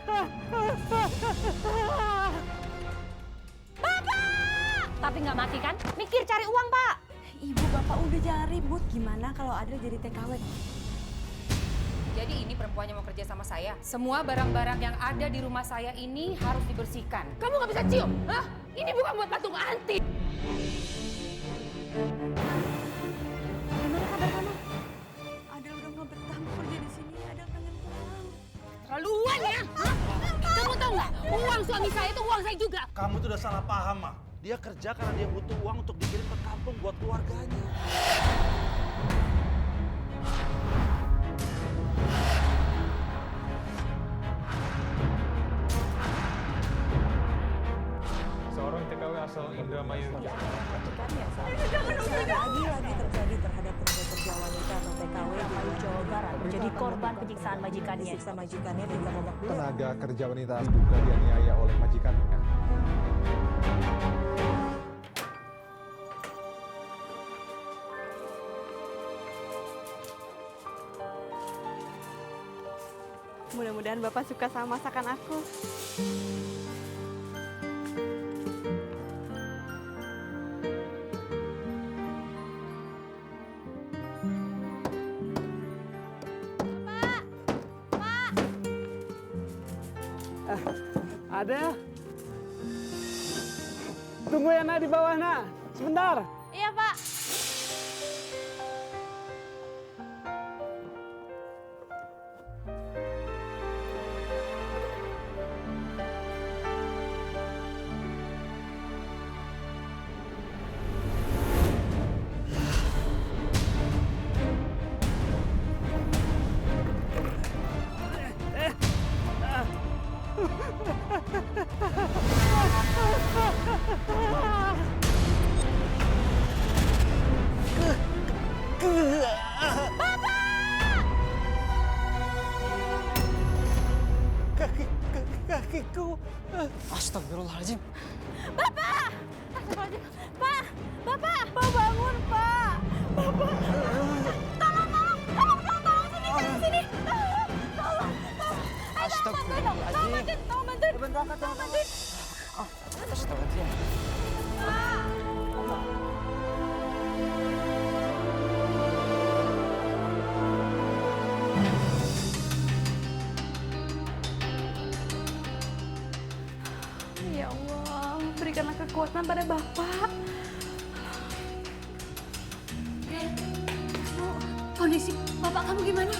Bapak! Tapi nggak mati kan? Mikir cari uang, Pak. Ibu, Bapak udah jangan ribut. Gimana kalau Adel jadi TKW? Jadi ini perempuannya mau kerja sama saya. Semua barang-barang yang ada di rumah saya ini harus dibersihkan. Kamu nggak bisa cium, hah? Ini bukan buat patung anti. Gimana kabar kamu? Adel udah nggak betah mau kerja di sini. Adel pengen pulang. Terlaluan ya? Hah? Kamu tahu nggak? Uang suami saya itu uang saya juga. Kamu tuh udah salah paham, Ma. Dia kerja karena dia butuh uang untuk dikirim ke kampung buat keluarganya. Seorang TKW asal Indramayu. Lagi terjadi terhadap pekerja wanita atau TKW di Jawa Barat menjadi korban penyiksaan majikannya. Majikannya juga babak belur. Tenaga kerja wanita diduga dianiaya oleh majikannya. Mudah-mudahan Bapak suka sama masakan aku. Ada? Tunggu ya, Nak, di bawah, Nak. Sebentar. Iya, Pak. Kakiku. Astagfirullahaladzim. Bapak! Astagfirullahaladzim. Pak! Bapak! Pak, bangun, Pak! Bapak! Tolong, sini, sini! Tolong! Astagfirullahaladzim. Tolong bantuin! Astagfirullahaladzim. Ya Allah, berikanlah kekuatan pada Bapak. Kondisi bapak kamu gimana?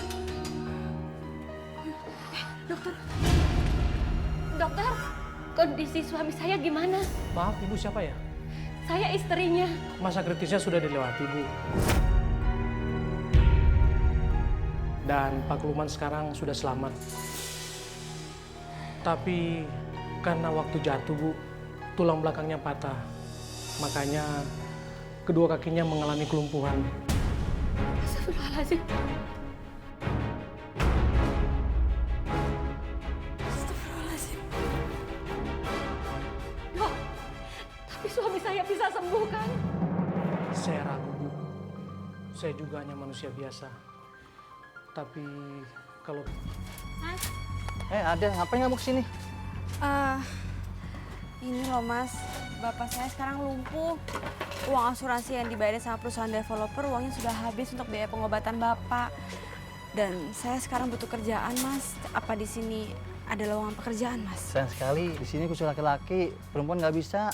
Dokter. Dokter, kondisi suami saya gimana? Maaf, Ibu siapa ya? Saya istrinya. Masa kritisnya sudah dilewati, Bu. Dan Pak Kluman sekarang sudah selamat. Tapi karena waktu jatuh, Bu, tulang belakangnya patah. Makanya kedua kakinya mengalami kelumpuhan. Astagfirullahaladzim. Astagfirullahaladzim. Dok, tapi suami saya bisa sembuh kan? Saya ragu, Bu. Saya juga hanya manusia biasa. Tapi kalau... Ada. Ngapain kamu kesini? Ini loh, Mas. Bapak saya sekarang lumpuh. Uang asuransi yang dibayar sama perusahaan developer, uangnya sudah habis untuk biaya pengobatan Bapak. Dan saya sekarang butuh kerjaan, Mas. Apa di sini ada lowongan pekerjaan, Mas? Sayang sekali, di sini khusus laki-laki, perempuan nggak bisa.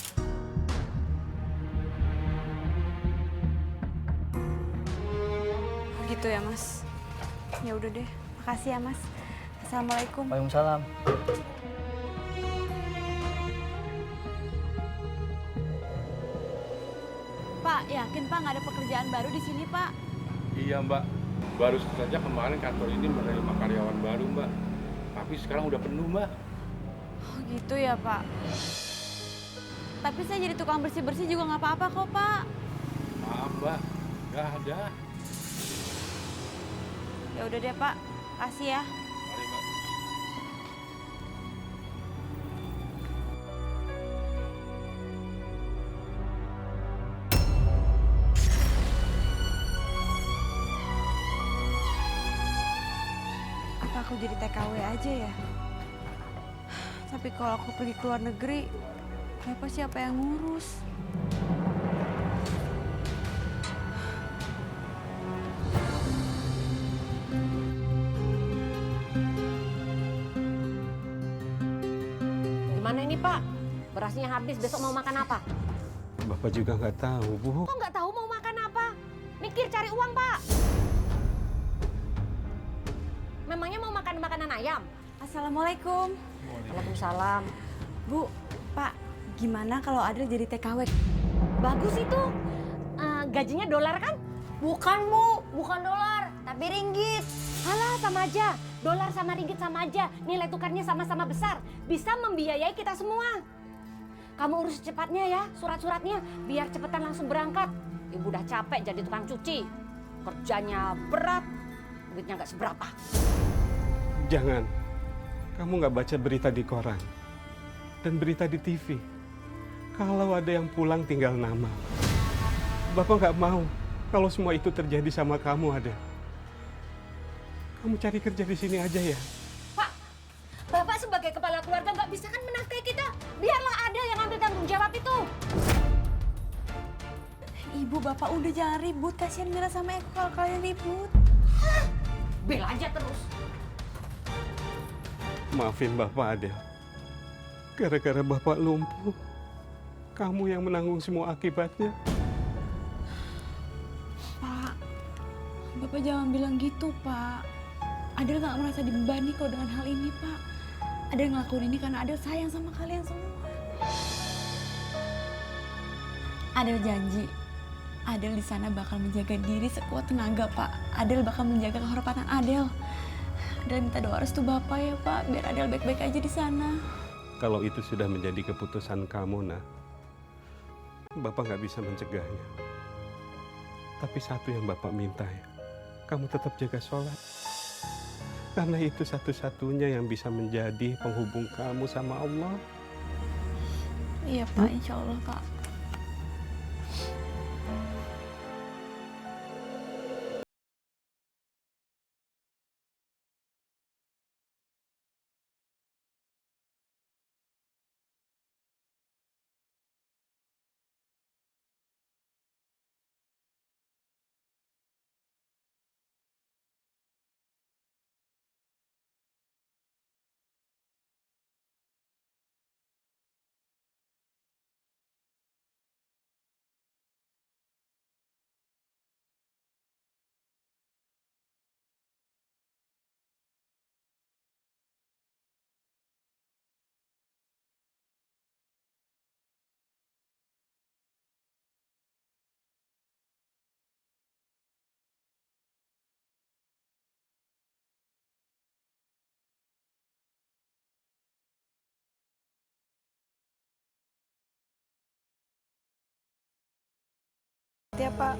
Gitu ya, Mas. Ya udah deh. Makasih ya, Mas. Assalamualaikum. Waalaikumsalam. Pak, yakin Pak nggak ada pekerjaan baru di sini, Pak? Iya, Mbak. Baru saja kemarin kantor ini menerima karyawan baru, Mbak. Tapi sekarang udah penuh, Mbak. Oh gitu ya, Pak. Tapi saya jadi tukang bersih-bersih juga nggak apa-apa kok, Pak. Maaf, Mbak. Nggak ada. Ya udah deh, Pak. Kasih ya. Mari, Mbak. Apa aku jadi TKW aja ya? Tapi kalau aku pergi ke luar negeri, Bapak siapa yang ngurus? Gimana ini Pak? Berasnya habis, besok mau makan apa? Bapak juga nggak tahu, Bu. Kok nggak tahu mau makan apa? Mikir cari uang Pak. Memangnya mau makan makanan ayam? Assalamualaikum. Waalaikumsalam. Bu, Pak, gimana kalau Adel jadi TKW? Bagus itu. Gajinya dolar kan? Bukan Bu, bukan dolar, tapi ringgit. Alah sama aja, dolar sama ringgit sama aja. Nilai tukarnya sama-sama besar, bisa membiayai kita semua. Kamu urus cepatnya ya, surat-suratnya, biar cepetan langsung berangkat. Ibu udah capek jadi tukang cuci. Kerjanya berat, duitnya nggak seberapa. Jangan. Kamu nggak baca berita di koran dan berita di TV. Kalau ada yang pulang tinggal nama. Bapak nggak mau kalau semua itu terjadi sama kamu, Adel. Kamu cari kerja di sini aja ya. Pak, Bapak sebagai kepala keluarga nggak bisa kan menafkahi kita? Biarlah ada yang ambil tanggung jawab itu. Ibu, Bapak udah jangan ribut. Kasihan Mira sama Eko kalau kalian ribut. Bel aja terus. Maafin Bapak, Adel. Gara-gara Bapak lumpuh, kamu yang menanggung semua akibatnya. Pak, Bapak jangan bilang gitu, Pak. Adel nggak merasa dibebani kok dengan hal ini, Pak. Adel ngelakuin ini karena Adel sayang sama kalian semua. Adel janji, Adel di sana bakal menjaga diri sekuat tenaga, Pak. Adel bakal menjaga kehormatan Adel. Adel minta doa restu Bapak ya, Pak, biar Adel baik-baik aja di sana. Kalau itu sudah menjadi keputusan kamu, Nah, Bapak nggak bisa mencegahnya. Tapi satu yang Bapak minta ya, kamu tetap jaga sholat. Karena itu satu-satunya yang bisa menjadi penghubung kamu sama Allah. Iya, Pak, insya Allah, Pak. Ya, Pak.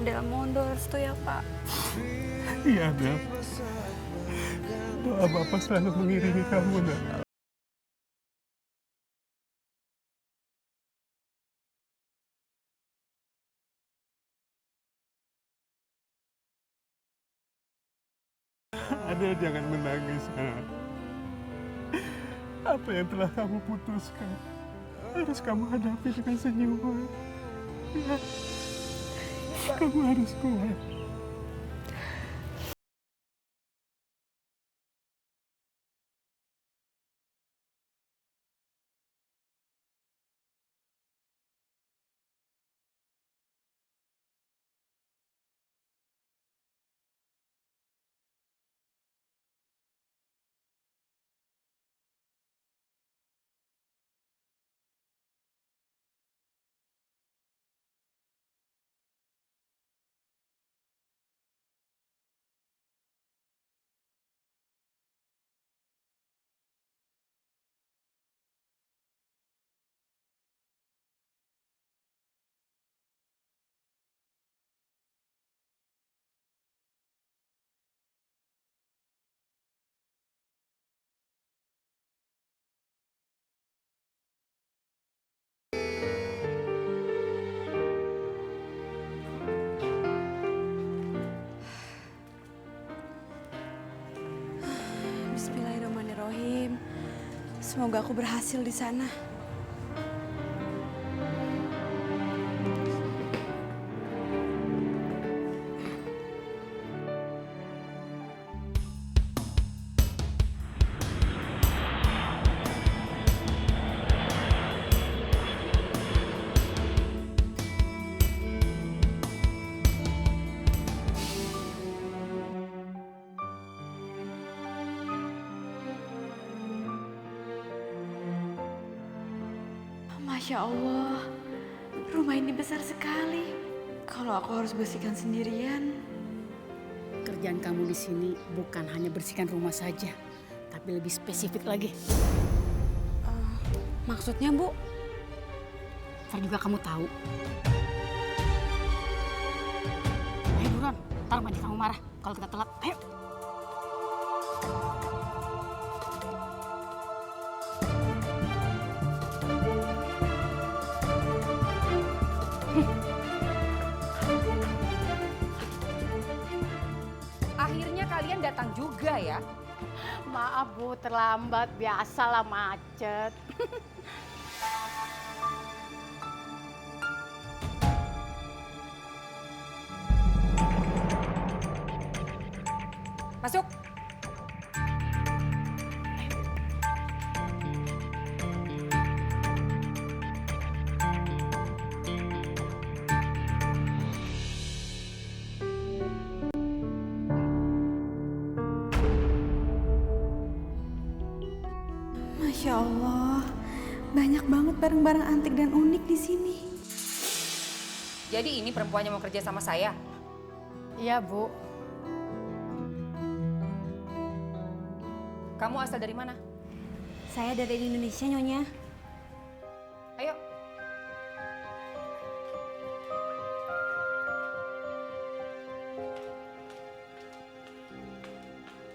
Adel mohon doa restu ya, Pak. Iya, Adel. Doa Bapak selalu mengiringi kamu, Nah. Adel, jangan menangis, Nah. Apa yang telah kamu putuskan harus kamu hadapi dengan senyuman. Ya. Kamu harus kuat. Bismillahirrahmanirrahim. Semoga aku berhasil di sana. Masya Allah, rumah ini besar sekali. Kalau aku harus bersihkan sendirian. Kerjaan kamu di sini bukan hanya bersihkan rumah saja, tapi lebih spesifik lagi. Maksudnya, Bu? Ntar juga kamu tahu. Ayo buruan, ntar mandi kamu marah kalau kita telat. Ayo. Akhirnya kalian datang juga ya. Maaf Bu, terlambat. Biasalah macet. Masuk. Masya Allah, banyak banget barang-barang antik dan unik di sini. Jadi ini perempuan yang mau kerja sama saya. Iya Bu. Kamu asal dari mana? Saya dari Indonesia, Nyonya. Ayo.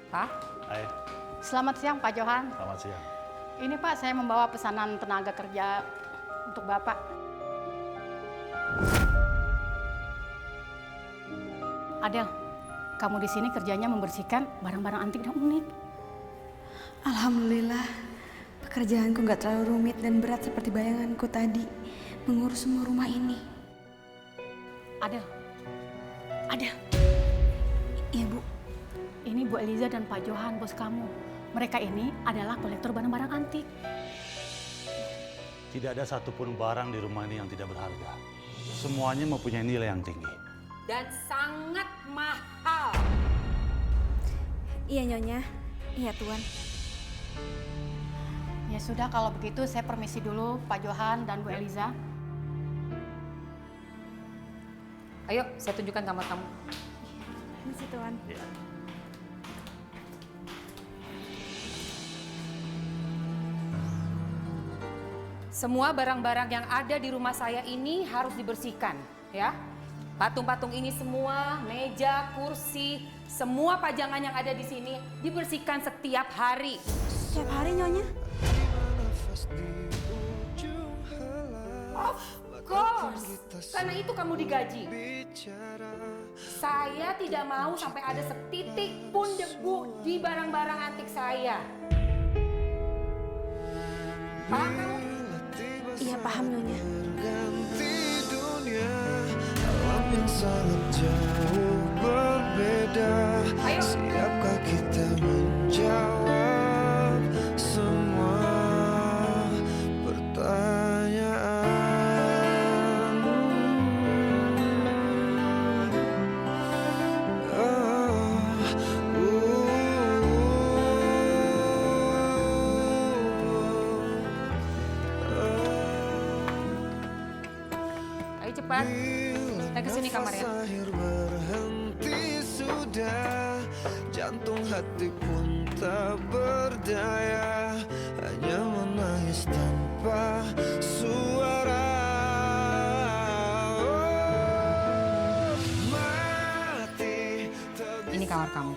Pak? Hai, Selamat siang Pak Johan. selamat siang. Ini Pak, saya membawa pesanan tenaga kerja untuk Bapak. Adel, kamu di sini kerjanya membersihkan barang-barang antik dan unik. Alhamdulillah, pekerjaanku nggak terlalu rumit dan berat seperti bayanganku tadi. Mengurus semua rumah ini. Adel, Adel, Iya, Bu. ini Bu Eliza dan Pak Johan, bos kamu. Mereka ini adalah kolektor barang-barang antik. Tidak ada satupun barang di rumah ini yang tidak berharga. Semuanya mempunyai nilai yang tinggi. Dan sangat mahal. Iya, Nyonya. Iya, Tuan. Ya sudah, kalau begitu saya permisi dulu Pak Johan dan Bu Eliza. Ayo, saya tunjukkan kamar kamu. Permisi, Tuan. Semua barang-barang yang ada di rumah saya ini harus dibersihkan, ya. Patung-patung ini semua, meja, kursi, semua pajangan yang ada di sini dibersihkan setiap hari. Setiap hari, Nyonya? Of course, karena itu kamu digaji. Saya tidak mau sampai ada setitik pun debu di barang-barang antik saya. Paham kamu? Iya, paham, Nyonya. Ganti dunia, alam yang sangat jauh berbeda. Ayo. Siapkah kita menjawab semua pertanyaan? Ayo cepat. Saya kesini kamarnya. Nafas akhir berhenti sudah, jantung hati pun tak berdaya, hanya menangis tanpa suara. Mati tak Ini kamar kamu.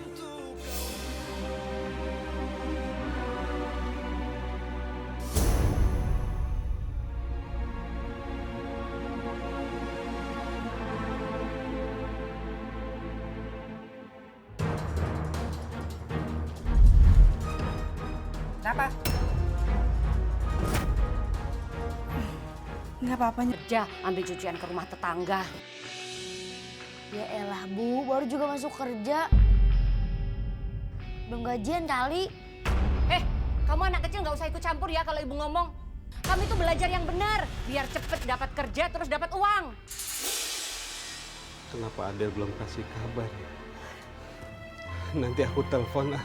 Kenapa? Nggak apa-apa, Nyonya. Kerja, ambil cucian ke rumah tetangga. Ya elah Bu, baru juga masuk kerja. Belum gajian kali. Kamu anak kecil nggak usah ikut campur ya kalau ibu ngomong. Kamu itu belajar yang benar, biar cepet dapat kerja terus dapat uang. Kenapa Adel belum kasih kabar ya? Nanti aku telepon ah.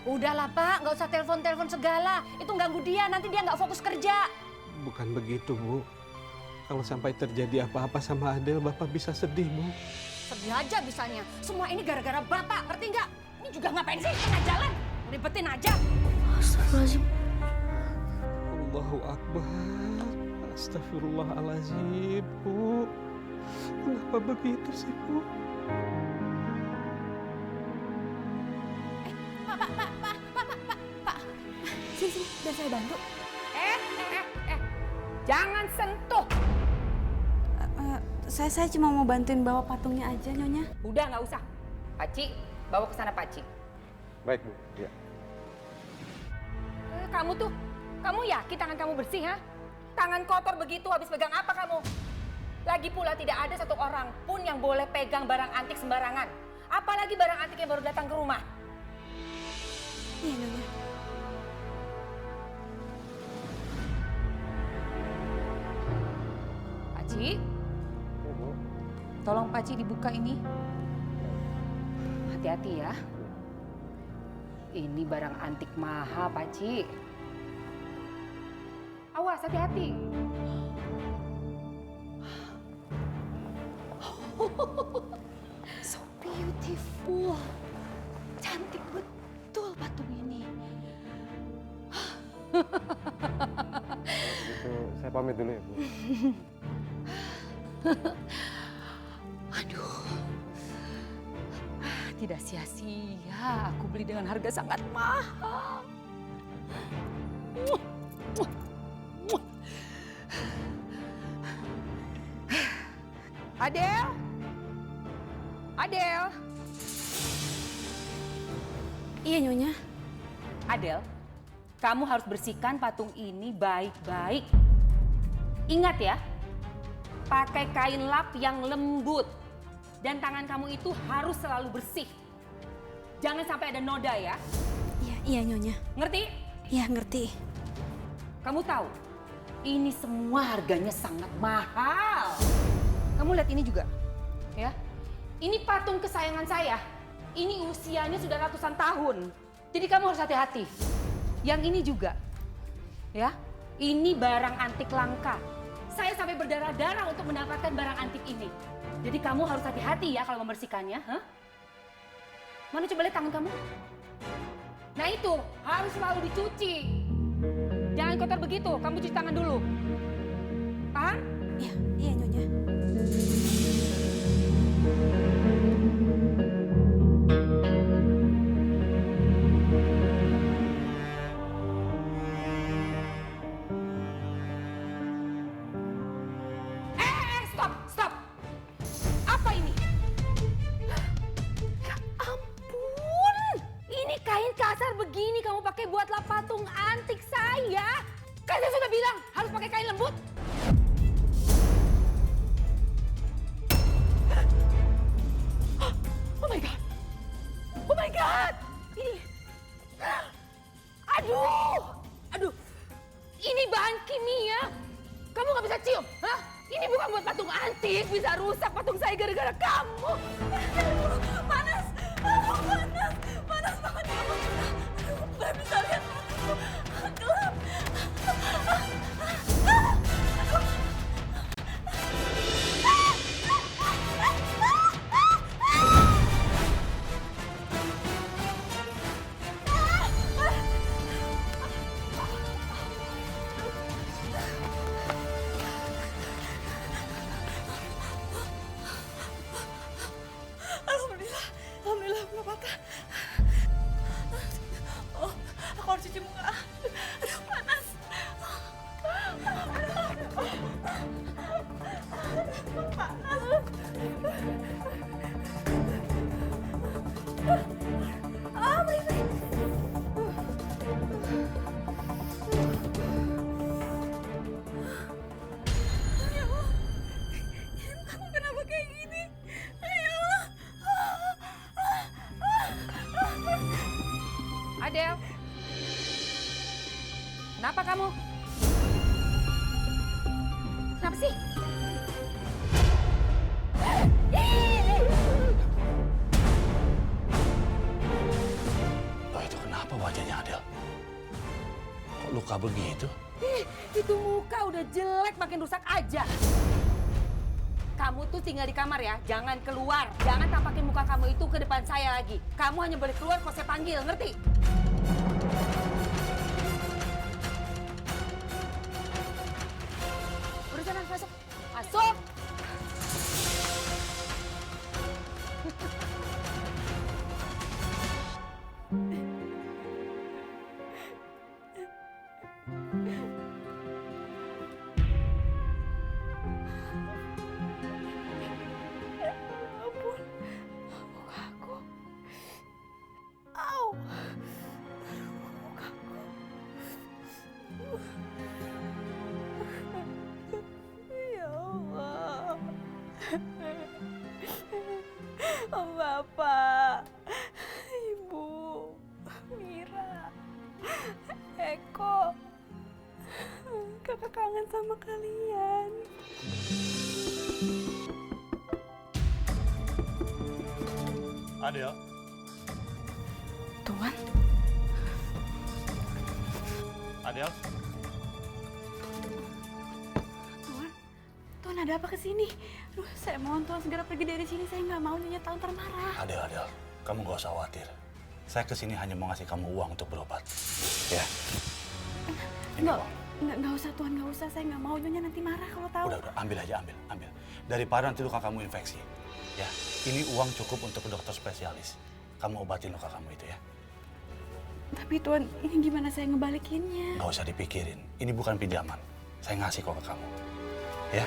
Udahlah Pak, nggak usah telepon-telepon segala. Itu ganggu dia, nanti dia nggak fokus kerja. Bukan begitu, Bu. Kalau sampai terjadi apa-apa sama Adel, Bapak bisa sedih, Bu. Sedih aja bisanya. Semua ini gara-gara Bapak, ngerti nggak? Ini juga ngapain sih tengah jalan? Ribetin aja. Astagfirullahaladzim. Allahu Akbar. Astagfirullahaladzim, Bu. Kenapa begitu sih, Bu? Pak. Sini, biar saya bantu. Jangan sentuh. Saya cuma mau bantuin bawa patungnya aja, Nyonya. Udah nggak usah. Paci, bawa ke sana Paci. Baik, Bu. Ya. Kamu yakin tangan kamu bersih, ha? Tangan kotor begitu, habis pegang apa kamu? Lagi pula tidak ada satu orang pun yang boleh pegang barang antik sembarangan. Apalagi barang antik yang baru datang ke rumah. Iya, Nyonya. Paci, tolong Paci dibuka ini. Hati-hati ya. Ini barang antik mahal, Paci. Awas, hati-hati. So beautiful. Cantik betul patung ini. Itu saya pamit dulu ya, Bu. Aduh. Tidak sia-sia aku beli dengan harga sangat mahal. Adel? Adel? Iya, Nyonya. Adel, kamu harus bersihkan patung ini baik-baik. Ingat ya, pakai kain lap yang lembut. Dan tangan kamu itu harus selalu bersih. Jangan sampai ada noda ya. Iya, Nyonya. Ngerti? Iya, ngerti. Kamu tahu, ini semua harganya sangat mahal. Kamu lihat ini juga, ya. Ini patung kesayangan saya. Ini usianya sudah ratusan tahun. Jadi kamu harus hati-hati. Yang ini juga, ya. Ini barang antik langka. Saya sampai berdarah-darah untuk mendapatkan barang antik ini. Jadi kamu harus hati-hati ya kalau membersihkannya. Huh? Mana coba lihat tangan kamu? Nah itu, harus selalu dicuci. Jangan kotor begitu, kamu cuci tangan dulu. Paham? Iya, Nyonya. Stop. Apa ini? Ya ampun, ini kain kasar begini kamu pakai buat lap patung antik saya. Kan saya sudah bilang harus pakai kain lembut. Oh my God. Ini. Aduh. Ini bahan kimia. Kamu nggak bisa cium, hah? Ini bukan buat patung antik, bisa rusak patung saya gara-gara kamu. Panas banget kamu. Nggak bisa lihat. Gelap. Kenapa kamu? Kenapa sih? Oh, itu kenapa wajahnya Adel? Kok luka begitu? Itu muka udah jelek, makin rusak aja. Kamu tuh tinggal di kamar ya, jangan keluar. Jangan tampakin muka kamu itu ke depan saya lagi. Kamu hanya boleh keluar kalau saya panggil, ngerti? Udah sana, masuk. Masuk! Oh, Bapak, Ibu, Mira, Eko, Kakak kangen sama kalian. Adel. Tuan? Adel. Tuan ada apa kesini? Aduh, saya mohon Tuan segera pergi dari sini. Saya nggak mau Nyonya Taun termarah. Adel, kamu gak usah khawatir. Saya kesini hanya mau ngasih kamu uang untuk berobat. Ya. Nggak usah Tuan, nggak usah. Saya nggak mau Nyonya nanti marah kalau tahu. Udah, ambil aja, ambil. Daripada nanti luka kamu infeksi. Ya, ini uang cukup untuk ke dokter spesialis. Kamu obatin luka kamu itu ya. Tapi Tuan, ini gimana saya ngebalikinnya? Gak usah dipikirin. Ini bukan pinjaman. Saya ngasih kok ke kamu. Ya.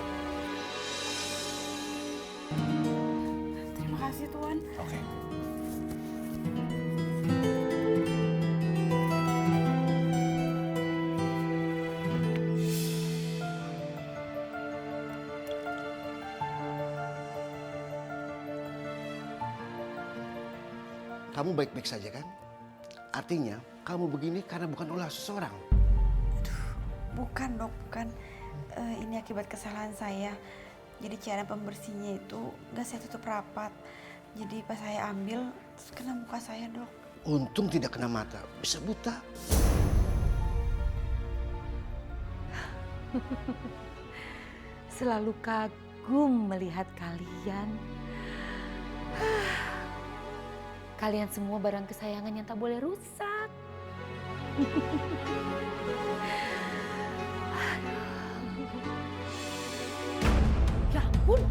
Terima kasih Tuan. Oke. Kamu baik-baik saja kan? Artinya kamu begini karena bukan ulah seseorang. Bukan dok, bukan. Ini akibat kesalahan saya. Jadi cairan pembersihnya itu nggak saya tutup rapat. Jadi pas saya ambil, terus kena muka saya dok. Untung tidak kena mata, bisa buta. Selalu kagum melihat kalian. Kalian semua barang kesayangan yang tak boleh rusak. Ya ampun.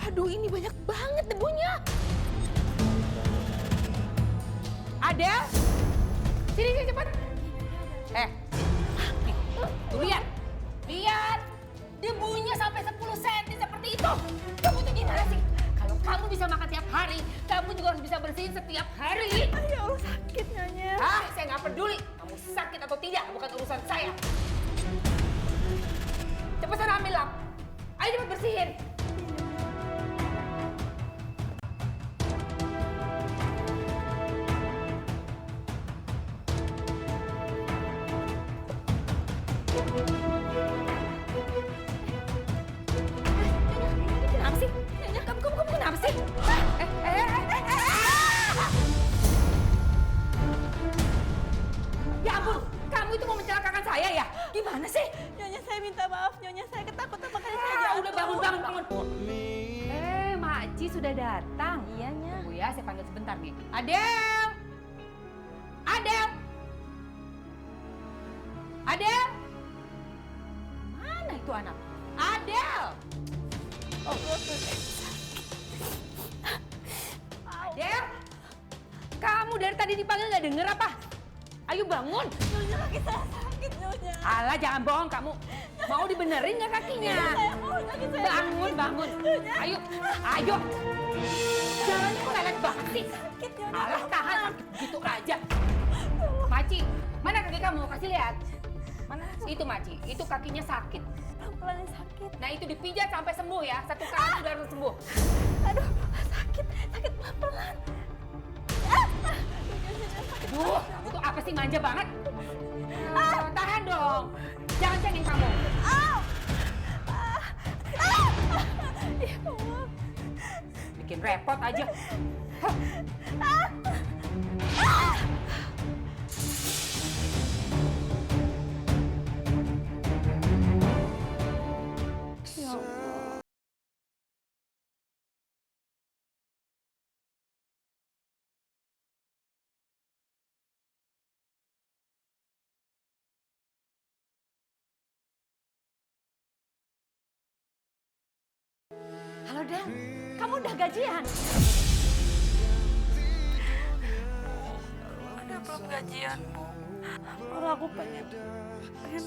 Aduh, ini banyak banget debunya. Adel, sini cepat. Nih, tuh lihat. Debunya sampai 10 cm seperti itu. Kamu tuh gimana sih? Kalau kamu bisa makan tiap hari, kamu juga harus bisa bersihin setiap hari. Ya Allah, sakit Nyonya. Saya nggak peduli. Kamu sakit atau tidak, bukan urusan saya. Cepat sana ambil lap. Ayo cepat bersihin. Kenapa sih? Kamu kenapa sih? Ya ampun, kamu itu mau mencelakakan saya ya? Gimana sih? Nyonya saya minta maaf, Nyonya saya ketakutan makanya saya jatuh. Udah bangun. Makci sudah datang. Iya, Nya. Tunggu ya, saya panggil sebentar nih. Adel! Mana itu anak? Adel! Adel! Kamu dari tadi dipanggil nggak denger apa? Ayo bangun! Nyonya kaki saya sakit, Nyonya. Alah, jangan bohong kamu. Mau dibenerin nggak kakinya? Saya mau kaki saya Bangun. Ayo. Jalannya kok lelet banget sih? sakit, Nyonya. Alah, tahan sakit begitu aja. Maci, mana kaki kamu? Kasih lihat. Mana? Itu Maci, itu kakinya sakit. Pelan-pelan sakit. Nah itu dipijat sampai sembuh ya. 1 kali sudah harus sembuh. Aduh, sakit pelan-pelan. Aduh, kamu tuh apa sih? sih manja banget? Tahan dong. Jangan cengeng kamu. Bikin repot aja. Ya Allah. Halo Dan, kamu udah gajian? Udah belum gajian, Bu. Kalau aku pengen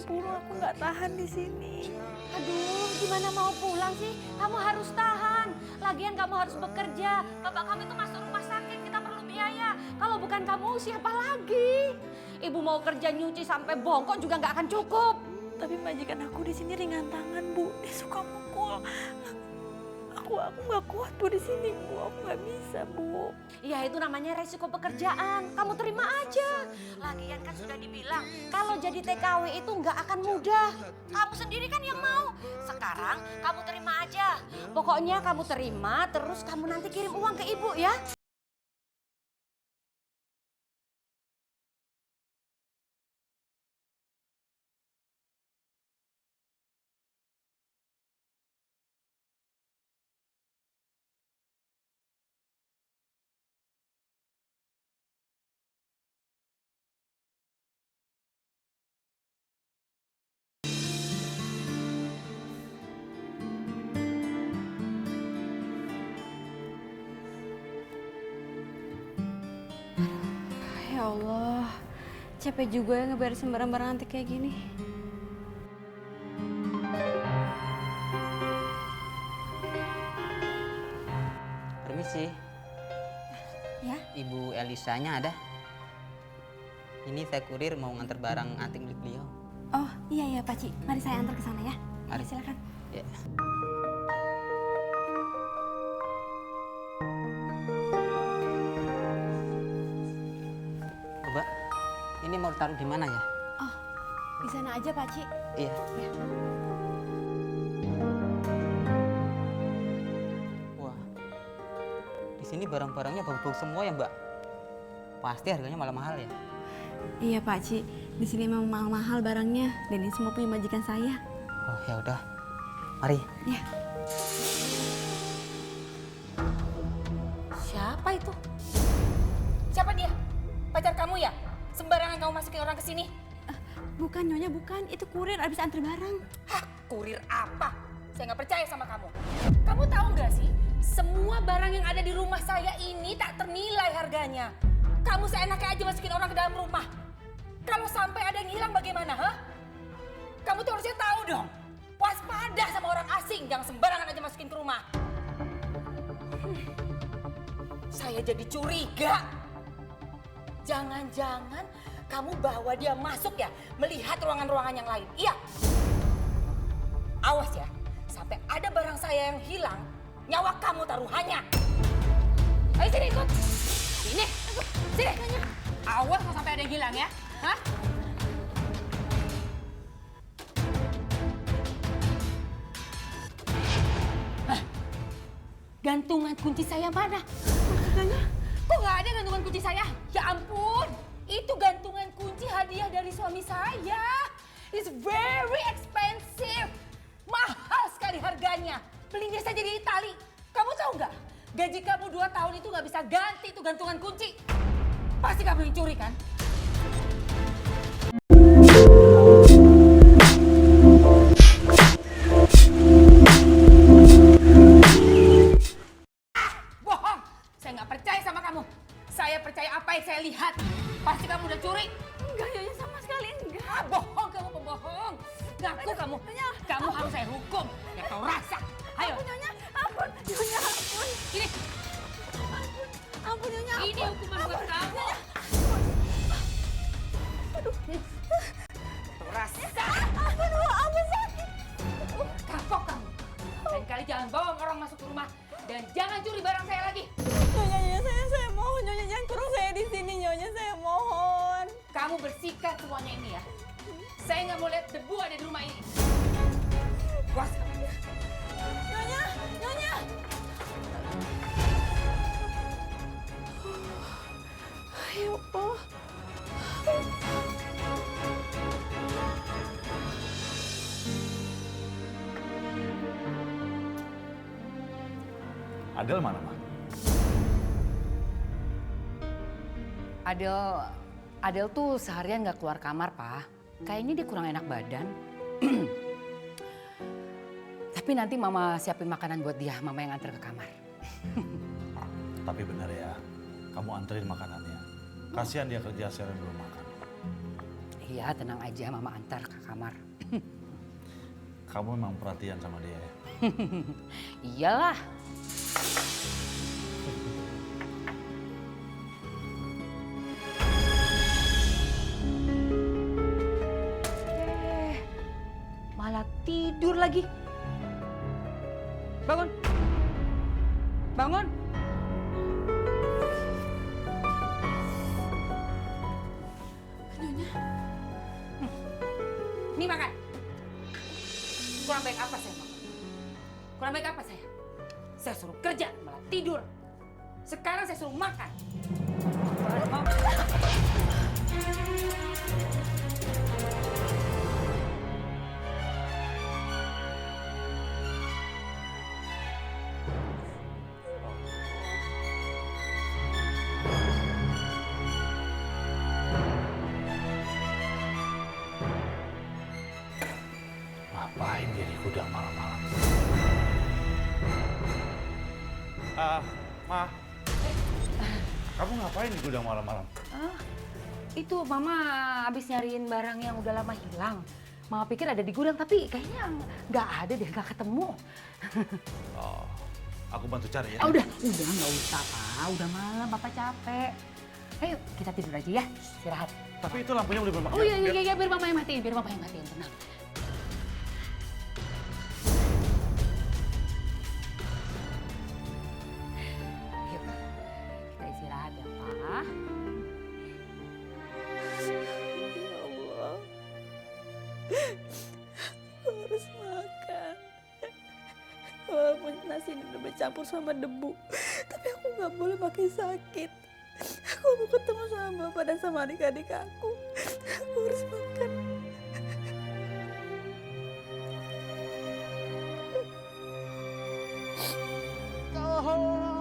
pulang, aku nggak tahan di sini. Aduh, gimana mau pulang sih? Kamu harus tahan. Lagian kamu harus bekerja. Bapak kamu itu masuk rumah sakit, kita perlu biaya. Kalau bukan kamu, siapa lagi? Ibu mau kerja nyuci sampai bongkok juga nggak akan cukup. Tapi majikan aku di sini ringan tangan, Bu. Dia suka mukul. Aku nggak kuat, Bu, di sini, Bu. Aku nggak bisa, Bu. Ya itu namanya resiko pekerjaan. Kamu terima aja. Lagian kan sudah dibilang kalau jadi TKW itu nggak akan mudah. Kamu sendiri kan yang mau. Sekarang kamu terima aja. Pokoknya kamu terima, terus kamu nanti kirim uang ke ibu ya. Ya Allah, capek juga ya ngeberesin barang-barang antik kayak gini. Permisi. Ya? Ibu Elisanya ada? Ini saya kurir mau nganter barang antik milik beliau. Oh iya Pak Ci, mari saya antar ke sana ya. Mari. Ya, silakan. Ya. Mbak, ini mau taruh di mana ya? Oh, di sana aja Pak Ci. Iya. Ya. Wah, di sini barang-barangnya bagus-bagus semua ya Mbak. Pasti harganya malah mahal ya. Iya Pak Ci, di sini memang mahal-mahal barangnya dan ini semua punya majikan saya. Oh ya udah, mari. Ya. Siapa itu? Siapa dia? Pacar kamu ya? Sembarangan kamu masukin orang ke sini? Bukan Nyonya, bukan. Itu kurir abis antri barang. Hah, kurir apa? Saya nggak percaya sama kamu. Kamu tahu nggak sih? Semua barang yang ada di rumah saya ini tak ternilai harganya. Kamu seenaknya aja masukin orang ke dalam rumah. Kalau sampai ada yang hilang bagaimana, ha? Kamu tuh harusnya tahu dong. Waspada sama orang asing, jangan sembarangan aja masukin ke rumah. Saya jadi curiga. Jangan-jangan kamu bawa dia masuk ya, melihat ruangan-ruangan yang lain. Iya. Awas ya, sampai ada barang saya yang hilang, nyawa kamu taruhannya. Ayo sini ikut. Sini, sini. Awas kalau sampai ada yang hilang ya. Hah? Gantungan kunci saya mana? Maksudnya? Kok nggak ada gantungan kunci saya? Ya ampun, itu gantungan kunci hadiah dari suami saya. It's very expensive. Mahal sekali harganya. Belinya saja di Itali. Kamu tahu nggak? Gaji kamu 2 tahun itu nggak bisa ganti itu gantungan kunci. Pasti kamu yang curi kan? Bohong! Saya nggak percaya sama kamu. Saya percaya apa yang saya lihat. Pasti kamu udah curi. Enggak, Nyonya, sama sekali enggak. Ah, bohong kamu, pembohong. Ngaku kamu. Kamu harus saya hukum. Ya tahu rasa. Ayo. Ampun, Nyonya. Ampun. Nyonya, ampun. Sini. Ampun, Nyonya. Ampun. Ini hukuman buat kamu. Aduh. Tahu rasa. Ampun, Bu. Ampun, sakit. Kapok kamu. Lain kali jangan bawa orang masuk ke rumah. Dan jangan curi barang saya lagi. Nyonya, saya mohon. Nyonya, jangan kurung saya di sini. Nyonya, saya mohon. Kamu bersihkan semuanya ini ya. Saya nggak mau lihat debu ada di rumah ini. Puas kamu. Nyonya, Nyonya. Ya Allah. Adel mana, Ma? Adel tuh seharian nggak keluar kamar, Pak. Kayaknya dia kurang enak badan. Tapi nanti Mama siapin makanan buat dia, Mama yang antar ke kamar. Tapi benar ya, kamu anterin makanannya. Kasihan dia kerja seharian belum makan. Iya, tenang aja, Mama antar ke kamar. Kamu memang perhatian sama dia ya? Iyalah. Malah tidur lagi. Bangun. Bangun. Nyonya. Nih makan. Kurang baik apa saya makan? Kurang baik apa saya? Saya suruh kerja malah tidur. Sekarang saya suruh makan. Ngapain dia di gudang malam-malam? Ma. Kamu ngapain di gudang malam-malam? Itu Mama habis nyariin barang yang udah lama hilang. Mama pikir ada di gudang, tapi kayaknya nggak ada deh, nggak ketemu. Oh, aku bantu cari ya. Udah nggak usah, Pak. Udah malam, Papa capek. Ayo kita tidur aja ya, istirahat. Tapi itu lampunya udah bermakan. Oh iya, biar Mama yang matiin, tenang. Yuk, kita istirahat ya, Pak. Ya Allah. Aku harus makan. Walaupun nasi ini udah bercampur sama debu, tapi aku nggak boleh makin sakit. Aku mau ketemu sama Bapak dan sama adik-adik aku. Aku harus makan. Tolong.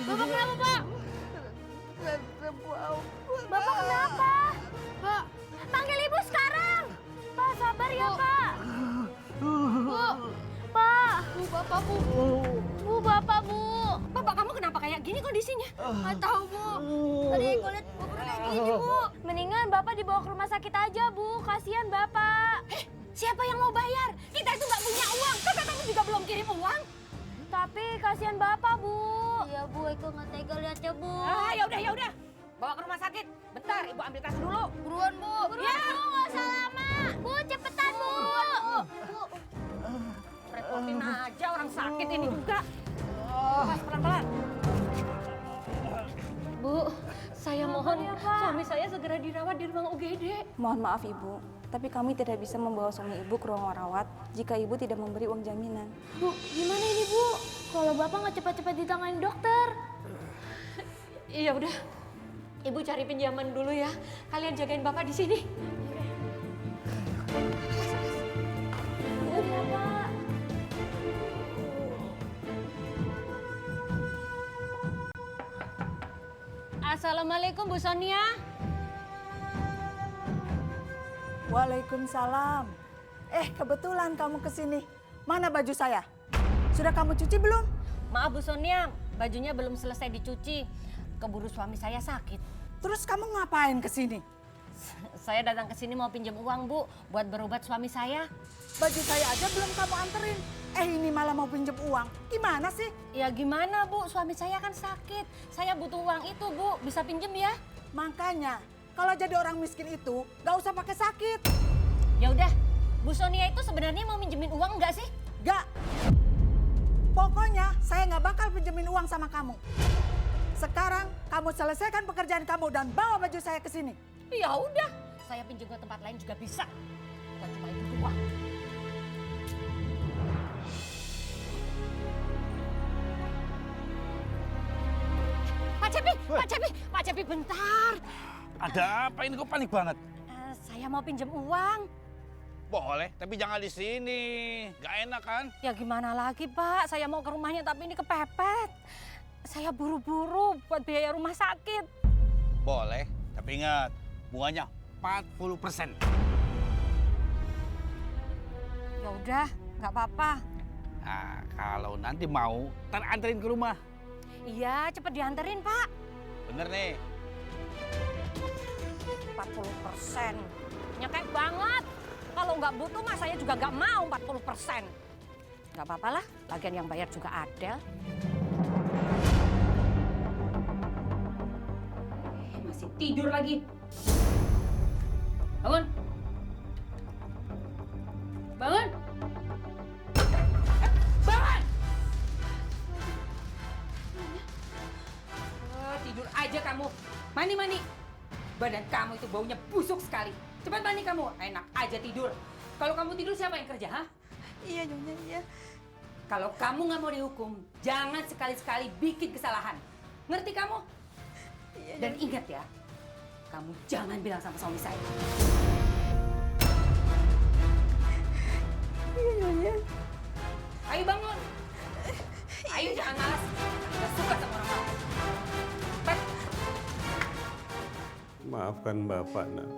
Bapak kenapa, Pak? Bapak kenapa? Pak, panggil ibu sekarang. Pak, sabar ya, Pak. Bu, Pak. Bu, Bapak, Bu. Bu, Bapak, Bu. Bapak kamu kenapa kayak gini kondisinya? Nggak tahu, Bu. Tadi aku lihat Bapak kayak gini, Bu. Mendingan Bapak dibawa ke rumah sakit aja, Bu. Kasihan Bapak. Siapa yang mau bayar? Kita itu nggak punya uang. Kakak kamu juga belum kirim uang. Tapi kasihan Bapak, Bu. Iya, Bu. Eko nggak tega lihatnya, Bu. Ya udah. Bawa ke rumah sakit. Bentar, Ibu ambil tas dulu. Buruan, Bu. Buruan, Bu. Nggak usah lama. Bu, cepetan, Bu. Bu. Repotin aja orang sakit ini juga. Pas pelan-pelan. Bu, saya mohon suami saya segera dirawat di ruang UGD. Mohon maaf Ibu, tapi kami tidak bisa membawa suami Ibu ke ruang rawat jika Ibu tidak memberi uang jaminan. Bu, gimana ini, Bu? Kalau Bapak nggak cepat-cepat ditangani dokter. Iya udah, Ibu cari pinjaman dulu ya. Kalian jagain Bapak di sini. Iya, Pak. Assalamualaikum, Bu Sonia. Waalaikumsalam. Kebetulan kamu kesini. Mana baju saya? Sudah kamu cuci belum? Maaf Bu Sonia, bajunya belum selesai dicuci. Keburu suami saya sakit. Terus kamu ngapain kesini? Saya datang ke sini mau pinjam uang, Bu, buat berobat suami saya. Baju saya aja belum kamu anterin. Ini malah mau pinjam uang. Gimana sih? Ya gimana, Bu? Suami saya kan sakit. Saya butuh uang itu, Bu. Bisa pinjem ya? Makanya, kalau jadi orang miskin itu gak usah pakai sakit. Ya udah, Bu Sonia itu sebenarnya mau minjemin uang nggak sih? Nggak. Pokoknya saya nggak bakal pinjemin uang sama kamu. Sekarang kamu selesaikan pekerjaan kamu dan bawa baju saya ke sini. Ya udah, saya pinjam ke tempat lain juga bisa. Bukan cuma itu doang. Pak Cepi, bentar. Ada apa ini kok panik banget? Saya mau pinjam uang. Boleh, tapi jangan di sini. Gak enak kan? Ya gimana lagi Pak, saya mau ke rumahnya tapi ini kepepet. Saya buru-buru buat biaya rumah sakit. Boleh, tapi ingat, bunganya 40%. Ya udah, nggak apa-apa. Nah, kalau nanti mau, ntar anterin ke rumah. Iya, cepet dianterin Pak. Bener nih. 40%. Nyekek banget. Kalau nggak butuh mah saya juga nggak mau 40%. Nggak apa-apa lah, lagian yang bayar juga Adel. Masih tidur lagi. Bangun. Bangun. Bangun. Tidur aja kamu. Mandi. Badan kamu itu baunya busuk sekali. Cepat mandi kamu. Enak aja tidur. Kalau kamu tidur siapa yang kerja, ha? Iya, Nyonya, iya. Kalau kamu nggak mau dihukum, jangan sekali-sekali bikin kesalahan. Ngerti kamu? Iya, Dan ingat ya, kamu jangan bilang sama suami saya. Iya, Nyonya. Ayo bangun. Ayo jangan malas. Nggak suka sama orang malas. Cepat. Maafkan Bapak, nak.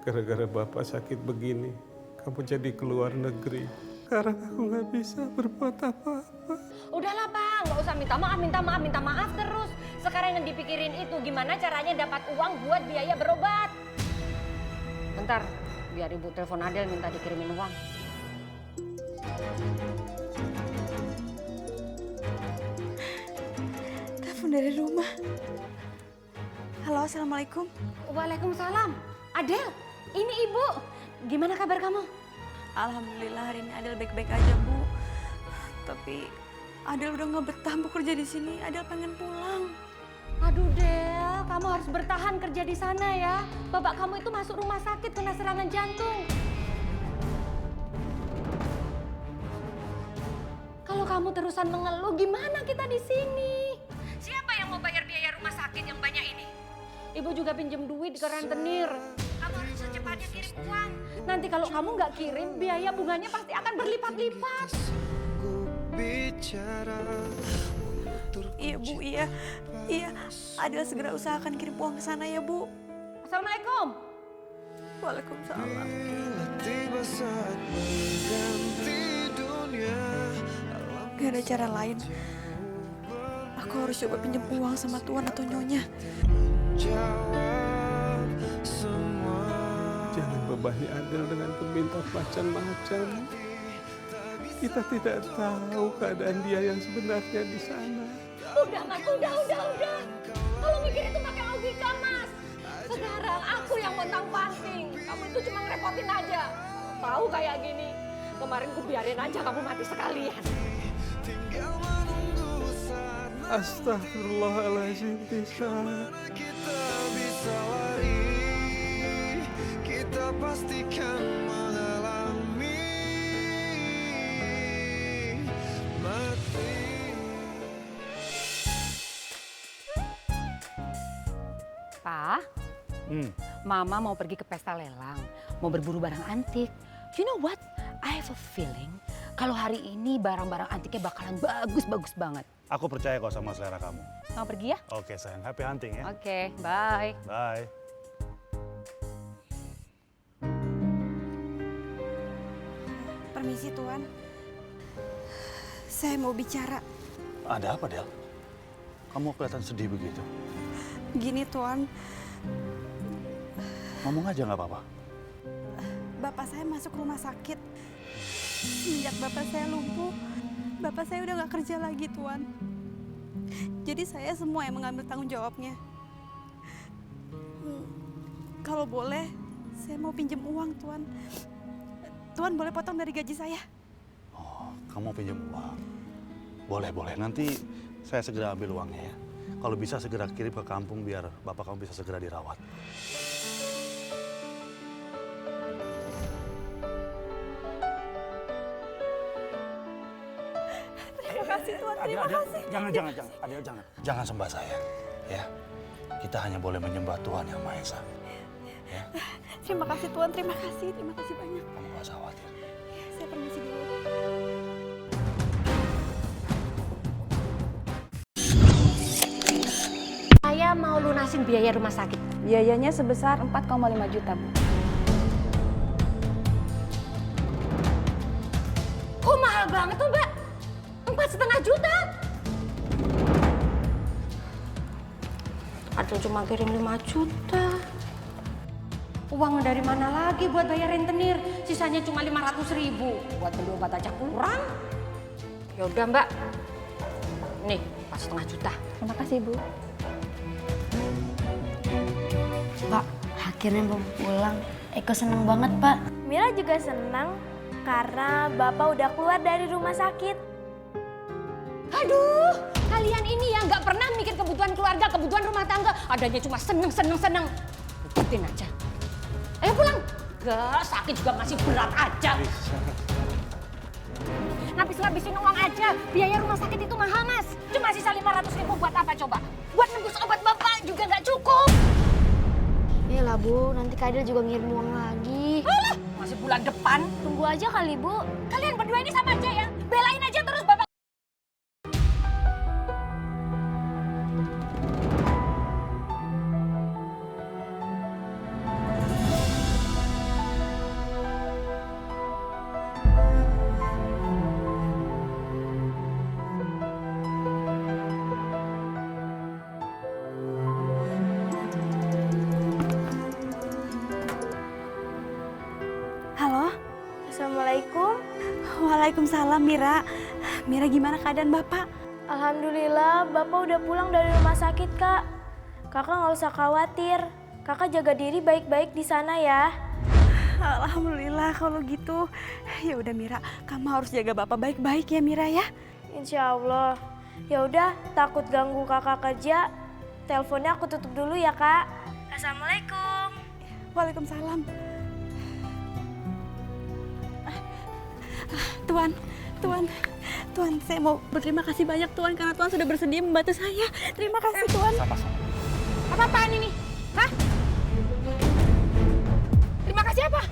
Gara-gara Bapak sakit begini, kamu jadi keluar negeri. Sekarang aku nggak bisa berbuat apa-apa. Udahlah Pak, nggak usah minta maaf terus. Sekarang yang dipikirin itu gimana caranya dapat uang buat biaya berobat. Bentar, biar Ibu telepon Adel minta dikirimin uang. Telepon dari rumah. Halo, Assalamualaikum. Waalaikumsalam. Adel, ini Ibu. Gimana kabar kamu? Alhamdulillah hari ini Adel baik-baik aja, Bu. Tapi Adel udah nggak betah Bu kerja di sini. Adel pengen pulang. Aduh Del, kamu harus bertahan kerja di sana ya. Bapak kamu itu masuk rumah sakit kena serangan jantung. Kalau kamu terusan mengeluh, gimana kita di sini? Siapa yang mau bayar biaya rumah sakit yang banyak ini? Ibu juga pinjam duit ke rentenir. Kamu harus secepatnya kirim uang. Nanti kalau kamu nggak kirim, biaya bunganya pasti akan berlipat-lipat. Iya Bu, iya. Iya, Adel segera usahakan kirim uang ke sana ya Bu. Assalamualaikum. Waalaikumsalam. Tiba saat mengganti dunia. Gak ada cara lain. Aku harus coba pinjam uang sama Tuan atau Nyonya. Jawab semua. Jangan bebani Adel dengan permintaan macam-macam. Kita tidak tahu keadaan dia yang sebenarnya di sana. Udah Mas, udah. Kalau mikir itu pakai logika Mas. Sekarang aku yang montang-panting. Kamu itu cuma ngerepotin aja. Tahu kayak gini. Kemarin ku biarin aja kamu mati sekalian. Astagfirullahaladzim, Tisa. Kita bisa lari. Kita pastikan mengalami mati. Pak, Mama mau pergi ke pesta lelang, mau berburu barang antik. You know what? I have a feeling kalau hari ini barang-barang antiknya bakalan bagus-bagus banget. Aku percaya kok sama selera kamu. Mau pergi ya? Oke sayang, happy hunting ya. Oke, bye. Bye. Permisi Tuan. Saya mau bicara. Ada apa, Del? Kamu kelihatan sedih begitu. Gini Tuan, Ngomong aja nggak apa-apa. bapak saya masuk rumah sakit. Sejak bapak saya lumpuh, bapak saya udah nggak kerja lagi Tuan. Jadi saya semua yang mengambil tanggung jawabnya. Kalau boleh, saya mau pinjam uang Tuan. Tuan boleh potong dari gaji saya? Kamu pinjam uang? Boleh, boleh. Nanti saya segera ambil uangnya ya. Kalau bisa segera kirim ke kampung biar bapak kamu bisa segera dirawat. Terima kasih Tuan, terima kasih. Jangan. Adel, jangan. Jangan sembah saya. Ya. Kita hanya boleh menyembah Tuhan Yang Maha Esa. Ya. Terima kasih Tuan, terima kasih banyak. Kamu gak usah khawatir. Saya permisi dulu. Saya mau lunasin biaya rumah sakit. Biayanya sebesar 4,5 juta, Bu. Kok mahal banget tuh, Mbak? 4,5 juta? Adel cuma kirim 5 juta. Uang dari mana lagi buat bayar rentenir? Sisanya cuma 500.000. Buat beli obat aja kurang. Ya udah, Mbak. Nih, 4,5 juta. Terima kasih, Bu. Pak, akhirnya Bapak pulang. Eko seneng banget, Pak. Mira juga senang karena Bapak udah keluar dari rumah sakit. Aduh, kalian ini ya nggak pernah mikir kebutuhan keluarga, kebutuhan rumah tangga. Adanya cuma seneng. Ikutin aja. Ayo pulang. Gak, sakit juga masih berat aja. Ngabis-ngabisin uang aja. Biaya rumah sakit itu mahal, Mas. Cuma sisa 500.000 buat apa coba? Buat nembus obat Bapak juga nggak cukup. Lah Bu, nanti Kak Adel juga ngirim uang lagi. Alah, masih bulan depan. Tunggu aja kali Bu. Kalian berdua ini sama aja ya. Belain aja terus Bapak. Halo? Assalamualaikum. Waalaikumsalam, Mira. Mira, gimana keadaan Bapak? Alhamdulillah, Bapak udah pulang dari rumah sakit, Kak. Kakak nggak usah khawatir. Kakak jaga diri baik-baik di sana ya. Alhamdulillah kalau gitu. Ya udah Mira, kamu harus jaga Bapak baik-baik ya Mira ya. Insya Allah. Ya udah, takut ganggu kakak kerja. Teleponnya aku tutup dulu ya, Kak. Assalamualaikum. Waalaikumsalam. Tuan, saya mau berterima kasih banyak Tuan karena Tuan sudah bersedia membantu saya. Terima kasih Tuan. Sama-sama. Apa-apaan ini? Hah? Terima kasih apa?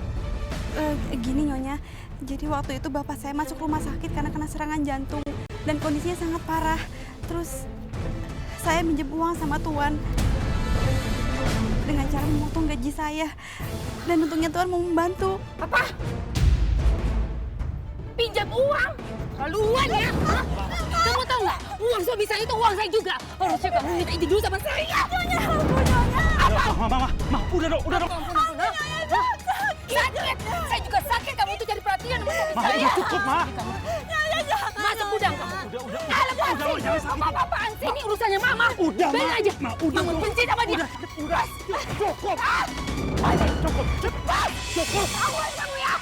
Gini Nyonya, jadi waktu itu bapak saya masuk rumah sakit karena kena serangan jantung dan kondisinya sangat parah. Terus saya minjem uang sama Tuan dengan cara memotong gaji saya dan untungnya Tuan mau membantu. Apa? Pinjam uang? Keluar ya? Hah? Kamu tahu nggak? Uang suami saya itu uang saya juga. Harusnya kamu minta izin dulu sama saya. Nyonya, Nyonya. Apa? Ma, udah dong. Sakit. Saya juga sakit. Kamu tuh cari perhatian sama suami saya. Udah cukup, Ma. Nyonya, jangan. Masuk gudang kamu. Udah. Apa-apaan sih? Ini urusannya Mama. Udah, Ma. Biarin aja. Ma, udah. Mama benci sama dia. Udah. Cukup. Cukup. Cepat. Cukup. Awas kamu ya.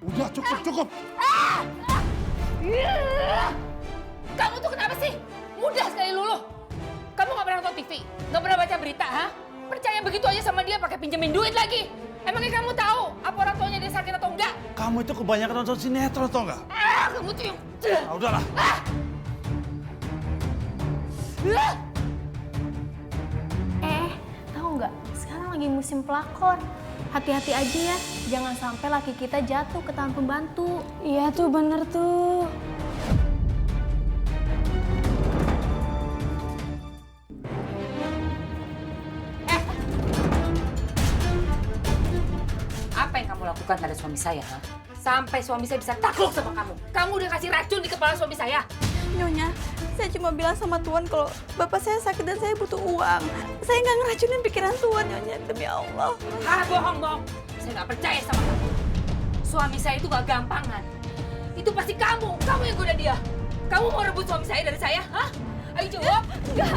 Udah, cukup. Kamu tuh kenapa sih? Mudah sekali luluh. Kamu gak pernah nonton TV? Gak pernah baca berita, ha? Percaya begitu aja sama dia pakai pinjemin duit lagi. Emangnya kamu tahu apa orang tuanya dia sakit atau enggak? Kamu itu kebanyakan nonton sinetron, tau nggak? Kamu tuh yang... Udahlah. Tahu nggak? Sekarang lagi musim pelakor. Hati-hati aja ya, jangan sampai laki kita jatuh ke tangan pembantu. Iya tuh, bener tuh. Apa yang kamu lakukan pada suami saya, ha? Sampai suami saya bisa takluk sama kamu. Kamu udah kasih racun di kepala suami saya. Nyonya, saya cuma bilang sama Tuan kalau bapak saya sakit dan saya butuh uang. Saya nggak ngeracunin pikiran Tuan, Nyonya, demi Allah. Bohong. Saya nggak percaya sama kamu. Suami saya itu gak gampangan. Itu pasti kamu yang goda dia. Kamu mau rebut suami saya dari saya, hah? Ayo jawab. Enggak.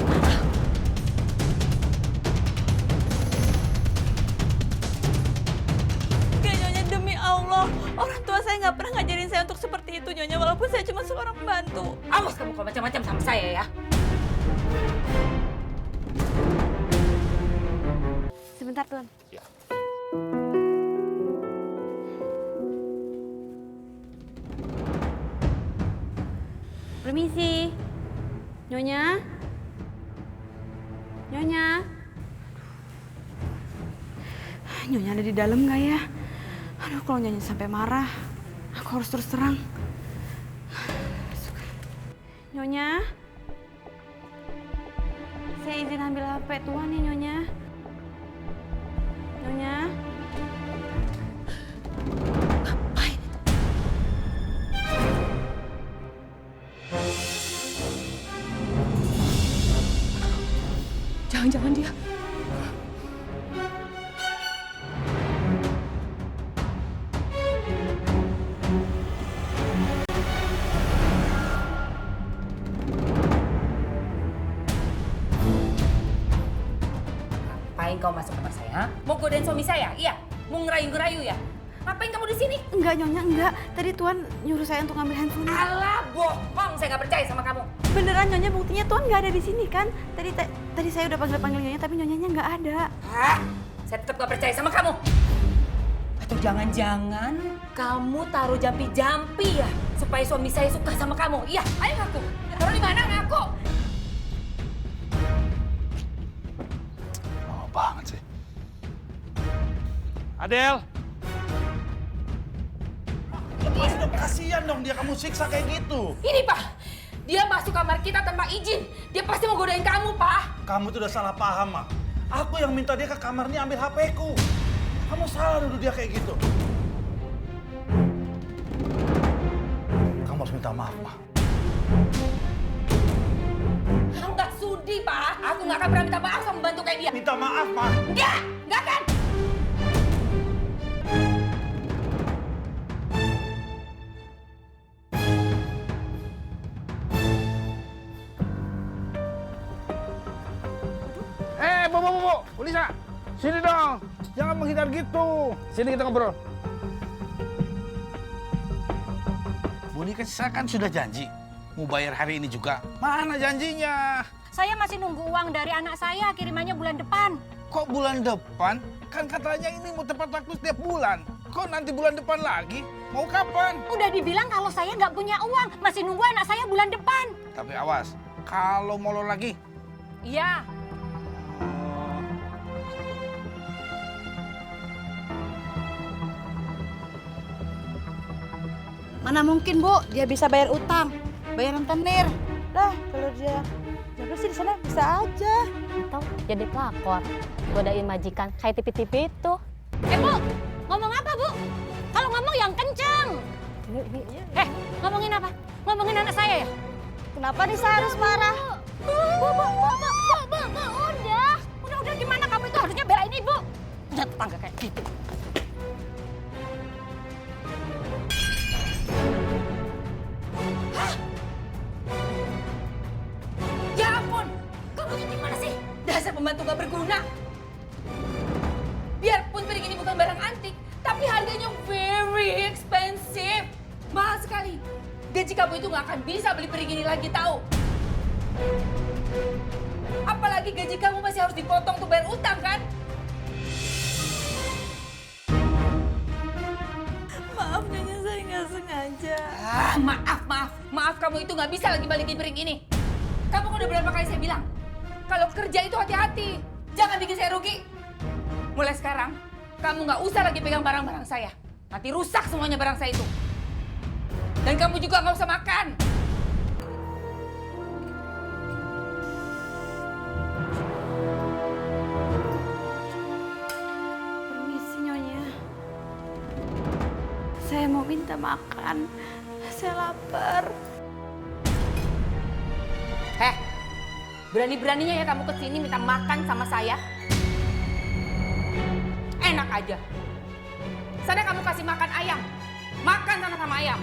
seperti itu, Nyonya, walaupun saya cuma seorang pembantu. Awas kamu kalau macam-macam sama saya ya. Sebentar, Tuan. Ya. Permisi. Nyonya? Nyonya? Nyonya ada di dalam nggak ya? Aduh, kalau Nyonya sampai marah, aku harus terus terang. Nyonya? Saya izin ambil HP Tuan ya, Nyonya. Nyonya? Jangan-jangan dia. Ngapain kau masuk kamar saya? Ha? Mau godain suami saya? Iya. Mau ngerayu-ngerayu ya? Ngapain kamu di sini? Enggak, Nyonya, enggak. Tadi Tuan nyuruh saya untuk ngambil handphone. Alah, bohong. Saya nggak percaya sama kamu. Beneran, Nyonya, buktinya Tuan nggak ada di sini kan? Tadi saya udah panggil Nyonya, tapi Nyonyanya nggak ada. Hah? Saya tetap nggak percaya sama kamu. Atau jangan-jangan kamu taruh jampi-jampi ya supaya suami saya suka sama kamu? Iya, ayo ngaku. Taruh di mana ngaku? Oh banget sih. Adel. Kasihan dong dia kamu siksa kayak gitu. Ini Pak, dia masuk kamar kita tanpa izin. Dia pasti mau godain kamu, Pak. Kamu tuh udah salah paham, Mak. Aku yang minta dia ke kamarnya ambil HP-ku. Kamu salah nuduh dia kayak gitu. Kamu harus minta maaf, Mak. Aku nggak sudi, Pak. Aku nggak akan pernah minta maaf sama pembantu kayak dia. Minta maaf, Mak. Nggak kan? Bu Lisa, sini dong. Jangan menghindar gitu. Sini kita ngobrol. Bu Lisa kan sudah janji mau bayar hari ini juga. Mana janjinya? Saya masih nunggu uang dari anak saya, kirimannya bulan depan. Kok bulan depan? Kan katanya ini mau tepat waktu setiap bulan. Kok nanti bulan depan lagi? Mau kapan? Udah dibilang kalau saya nggak punya uang, masih nunggu anak saya bulan depan. Tapi awas, kalau molor lagi. Iya. Mana mungkin, Bu, dia bisa bayar utang, bayar rentenir. Lah, kalau dia jaga sih di sana bisa aja. Atau jadi pelakor, godain majikan kayak TV-TV itu. Bu, ngomong apa, Bu? Kalau ngomong yang kenceng. Ngomongin apa? Ngomongin anak saya ya? Kenapa Nisa harus marah? Udah gimana kamu itu harusnya belain ibu. Udah tetangga kayak gitu. Hah? Ya ampun, kamu ini gimana sih? Dasar pembantu gak berguna. Biarpun piring ini bukan barang antik, tapi harganya very expensive. Mahal sekali. Gaji kamu itu gak akan bisa beli piring ini lagi, tahu? Apalagi gaji kamu masih harus dipotong untuk bayar utang, kan? Maaf, Nyonya, saya nggak sengaja. Maaf kamu itu nggak bisa lagi balikin piring ini. Kamu udah berapa kali saya bilang, kalau kerja itu hati-hati, jangan bikin saya rugi. Mulai sekarang, kamu nggak usah lagi pegang barang-barang saya. Nanti rusak semuanya barang saya itu. Dan kamu juga nggak usah makan. Permisi, Nyonya. Saya mau minta makan. Saya lapar. Berani-beraninya ya kamu kesini minta makan sama saya? Enak aja. Sana kamu kasih makan ayam. Makan sama ayam.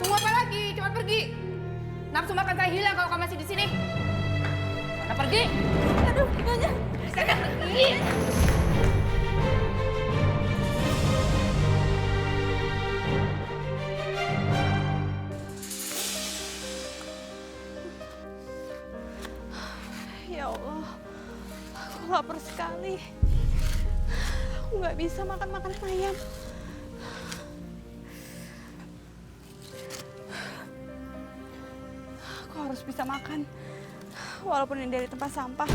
Tunggu apa lagi? Cepat pergi. Nafsu makan saya hilang kalau kamu masih di sini. Sana pergi. Aduh, Nyonya. Sana pergi. Ya Allah, aku lapar sekali. Aku nggak bisa makan makanan ayam. Aku harus bisa makan, walaupun ini dari tempat sampah.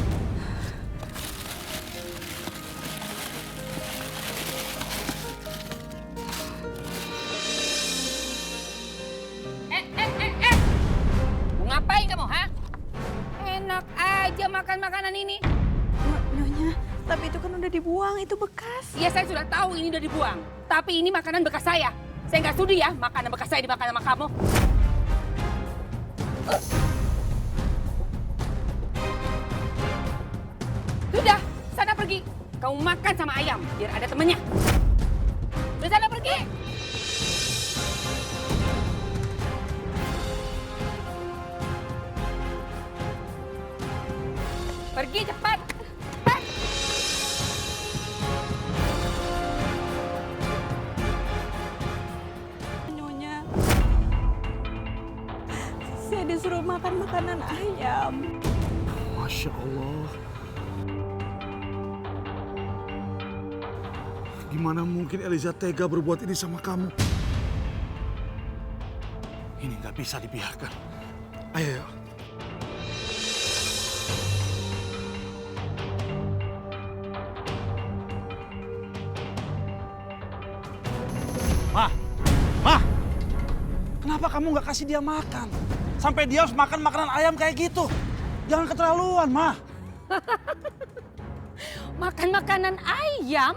Mau ngapain kamu, ha? Enak aja makan makanan ini. Nyonya, tapi itu kan udah dibuang, itu bekas. Iya, saya sudah tahu ini udah dibuang. Tapi ini makanan bekas saya. Saya nggak sudi ya makanan bekas saya dimakan sama kamu. Sudah, sana pergi. Kamu makan sama ayam, biar ada temennya. Sudah, sana pergi. Pergi cepat. Cepat. Nyonya, saya disuruh makan makanan ayam. Masya Allah. Gimana mungkin Eliza tega berbuat ini sama kamu? Ini nggak bisa dibiarkan. Ayo. Ma, kenapa kamu nggak kasih dia makan? Sampai dia harus makan makanan ayam kayak gitu. Jangan keterlaluan, Ma. Makan makanan ayam?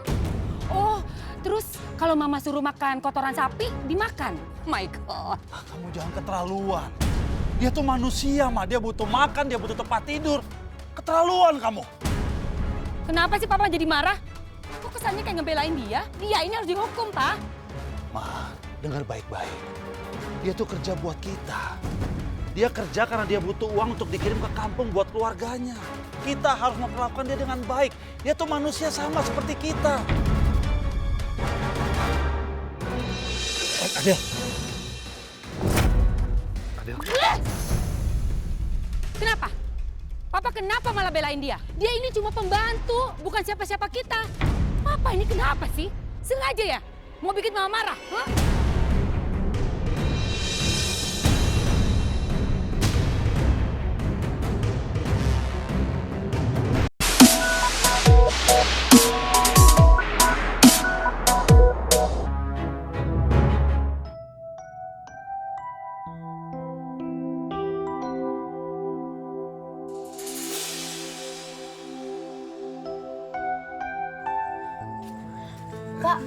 Oh, terus kalau mama suruh makan kotoran sapi, dimakan? My God. Kamu jangan keterlaluan. Dia tuh manusia, Ma. Dia butuh makan, dia butuh tempat tidur. Keterlaluan kamu. Kenapa sih Papa jadi marah? Kok kesannya kayak ngebelain dia? Dia ini harus dihukum, Pak. Ma, dengar baik-baik. Dia tuh kerja buat kita. Dia kerja karena dia butuh uang untuk dikirim ke kampung buat keluarganya. Kita harus memperlakukan dia dengan baik. Dia tuh manusia sama seperti kita. Adel. Adel. Kenapa? Papa kenapa malah belain dia? Dia ini cuma pembantu, bukan siapa-siapa kita. Papa ini kenapa sih? Sengaja ya? Mau bikin mama marah? Huh? Pak,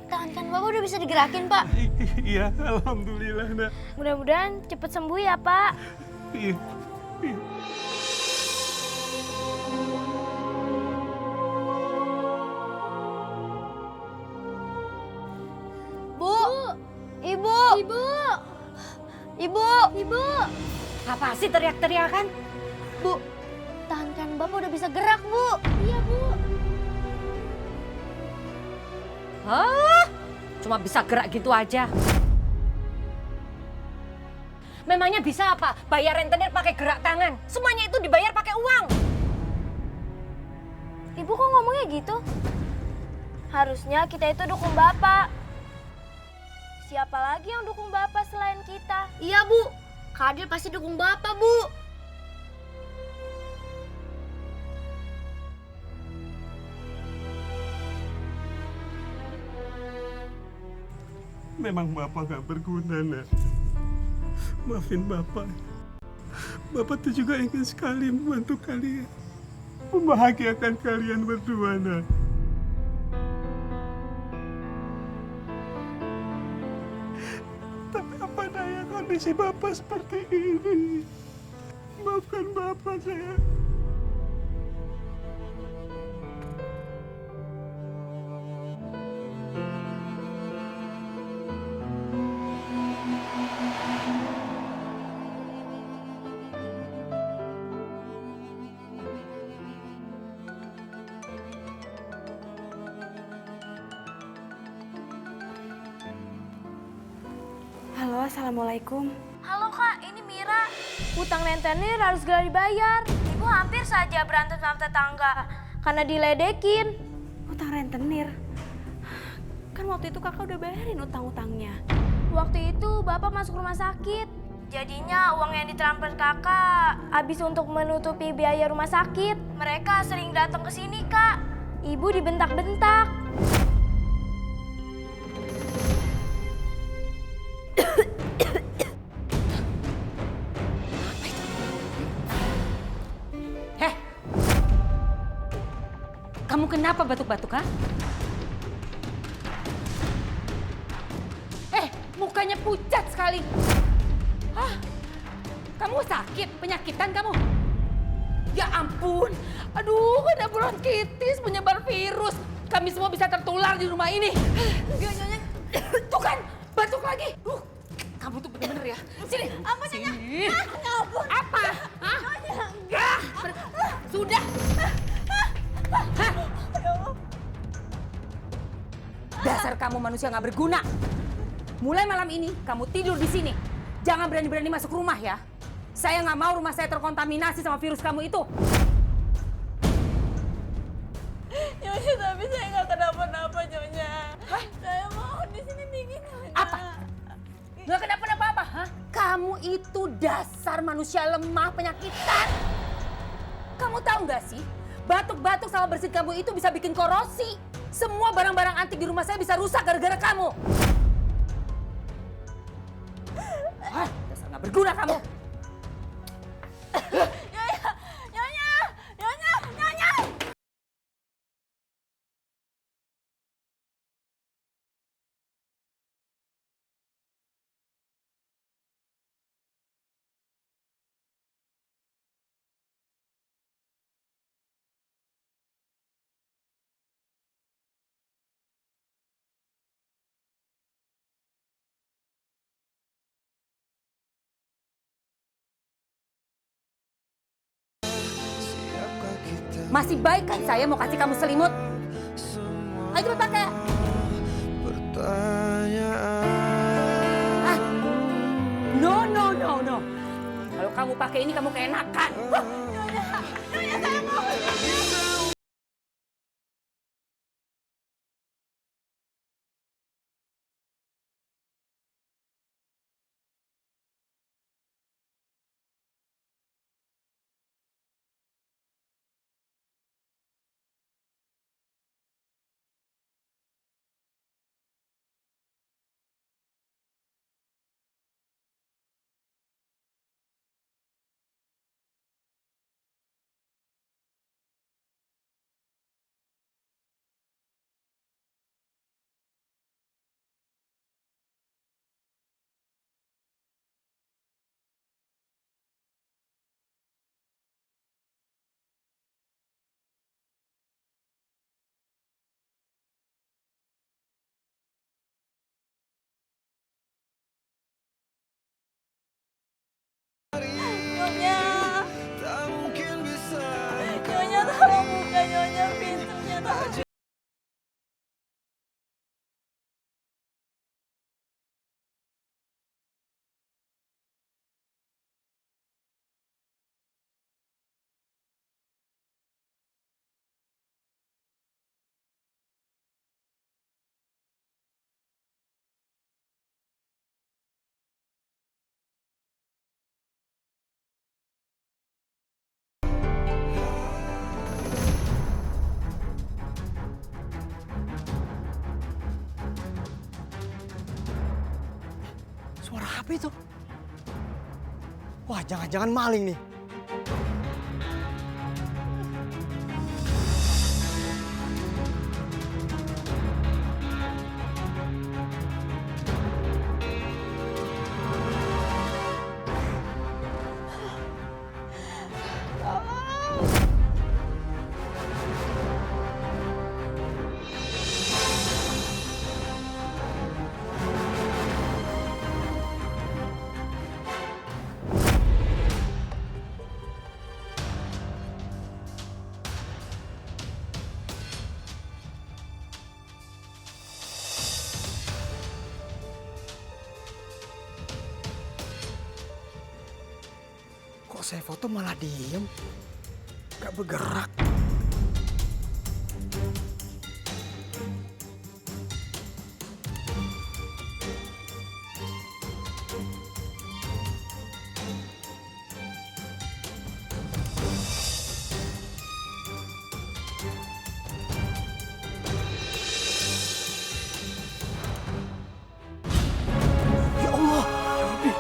tangan kan Bapak udah bisa digerakin, Pak. Iya, alhamdulillah, Nak. Mudah-mudahan cepet sembuh ya, Pak. Iya. Iya. Bu, Ibu. Ibu. Ibu. Ibu. Apa sih teriak-teriakan? Bu, tangan kan Bapak udah bisa gerak, Bu. Iya, Bu. Hah? Cuma bisa gerak gitu aja. Memangnya bisa apa? Bayar rentenir pakai gerak tangan. Semuanya itu dibayar pakai uang. Ibu kok ngomongnya gitu? Harusnya kita itu dukung Bapak. Siapa lagi yang dukung Bapak selain kita? Iya, Bu. Kak Adil pasti dukung Bapak, Bu. Memang Bapak gak berguna, Nak. Maafin Bapak. Bapak tuh juga ingin sekali membantu kalian. Membahagiakan kalian berdua, Nak. Tapi apa daya kondisi Bapak seperti ini. Maafkan Bapak, sayang. Halo, Assalamualaikum. Halo Kak, ini Mira. Utang rentenir harus segera dibayar. Ibu hampir saja berantem sama tetangga karena diledekin. Utang rentenir? Kan waktu itu kakak udah bayarin utang-utangnya. Waktu itu Bapak masuk rumah sakit. Jadinya uang yang ditransfer kakak habis untuk menutupi biaya rumah sakit. Mereka sering datang ke sini, Kak. Ibu dibentak-bentak. Kamu kenapa batuk-batuk, ha? Mukanya pucat sekali. Hah? Kamu sakit? Penyakitan kamu? Ya ampun. Aduh, ada bronkitis, menyebar virus. Kami semua bisa tertular di rumah ini. Nyonya. Tuh kan, batuk lagi. Kamu tuh bener-bener ya. Sini. Apa Nyonya? Ngapun. Apa? Hah? Enggak. Sudah. Dasar kamu manusia nggak berguna. Mulai malam ini kamu tidur di sini. Jangan berani-berani masuk rumah ya. Saya nggak mau rumah saya terkontaminasi sama virus kamu itu. Nyonya, tapi saya nggak kenapa-napa, Nyonya. Saya mau di sini dingin, Nyonya. Apa? Nggak kenapa-napa apa? Hah? Kamu itu dasar manusia lemah penyakitan. Kamu tahu nggak sih? Batuk-batuk sama bersin kamu itu bisa bikin korosi. Semua barang-barang antik di rumah saya bisa rusak gara-gara kamu. Hah, dasar nggak berguna kamu. Nyonya. Masih baik kan saya mau kasih kamu selimut? Ayo cepat pakai. Ah. No. Kalau kamu pakai ini kamu keenakan. Nyonya, saya mau. Nyonya, tolong buka Nyonya pintunya. Suara apa itu? Wah, jangan-jangan maling nih. Kok saya foto malah diem? Gak bergerak. Ya Allah, ya Rabbi.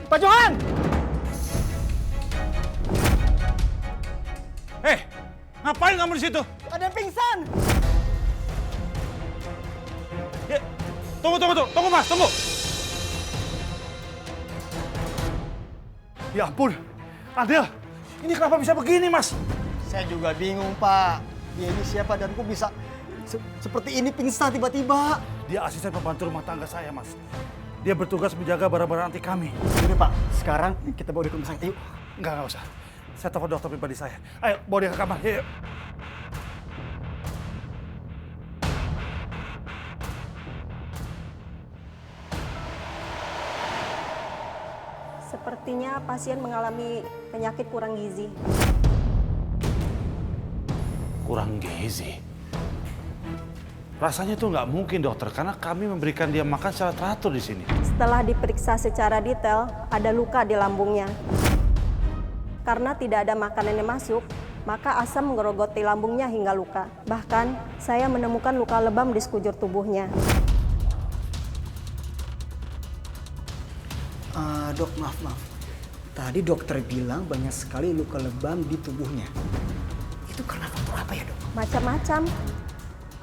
Pak Johan! Ngapain kamu di situ? Ada yang pingsan! Ya, tunggu Mas, tunggu. Ya ampun, Adel, ini kenapa bisa begini Mas? Saya juga bingung, Pak. Dia ini siapa dan kok bisa seperti ini pingsan tiba-tiba? Dia asisten pembantu rumah tangga saya, Mas. Dia bertugas menjaga barang-barang antik kami. Ini Pak, sekarang kita bawa dia ke rumah sakit yuk. Enggak usah. Saya telepon dokter pribadi saya. Ayo, bawa dia ke kamar. Yuk. Sepertinya pasien mengalami penyakit kurang gizi. Kurang gizi? Rasanya itu nggak mungkin dokter, karena kami memberikan dia makan secara teratur di sini. Setelah diperiksa secara detail, ada luka di lambungnya. Karena tidak ada makanan yang masuk, maka asam menggerogoti lambungnya hingga luka. Bahkan, saya menemukan luka lebam di sekujur tubuhnya. Dok, maaf. Tadi dokter bilang banyak sekali luka lebam di tubuhnya. Itu karena faktor apa ya, Dok? Macam-macam.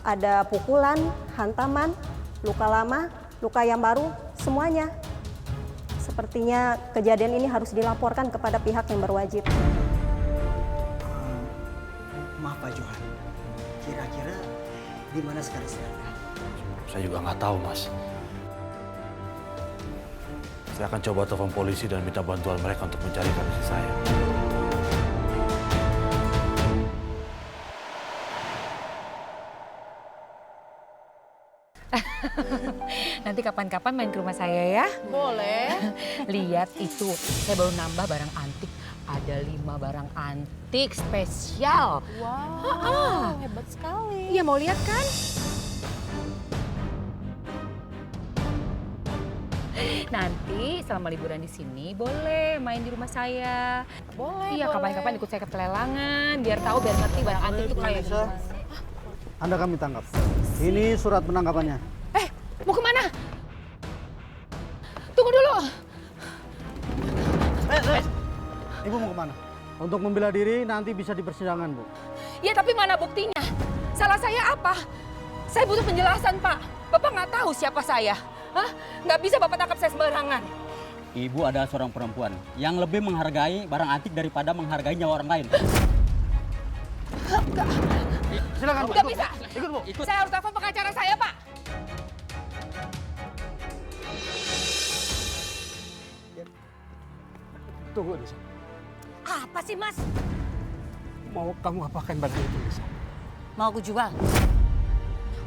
Ada pukulan, hantaman, luka lama, luka yang baru, semuanya. Sepertinya kejadian ini harus dilaporkan kepada pihak yang berwajib. Maaf Pak Johan, kira-kira di mana sekarang istrinya? Saya juga nggak tahu, Mas. Saya akan coba telepon polisi dan minta bantuan mereka untuk mencarikan istri saya. Nanti kapan-kapan main ke rumah saya ya. Boleh. Lihat itu, saya baru nambah barang antik. Ada 5 barang antik spesial. Wow, hebat sekali. Iya, mau lihat kan? Nanti selama liburan di sini boleh main di rumah saya. Boleh. Iya, kapan-kapan ikut saya ke pelelangan biar tahu, biar ngerti barang antik itu kayak gimana. Anda kami tangkap. Ini surat penangkapannya. Mau kemana? Tunggu dulu. Ibu mau kemana? Untuk membela diri nanti bisa di persidangan, Bu. Ya tapi mana buktinya? Salah saya apa? Saya butuh penjelasan, Pak. Bapak nggak tahu siapa saya. Hah? Nggak bisa Bapak tangkap saya sembarangan. Ibu adalah seorang perempuan yang lebih menghargai barang antik daripada menghargai nyawa orang lain. Silakan, Bu. Nggak bisa. Ikut, Bu. Ikut. Saya harus telepon pengacara saya, Pak. Tunggu, Lisa. Apa sih, Mas? Mau kamu apakan barang itu, Lisa? Mau aku jual?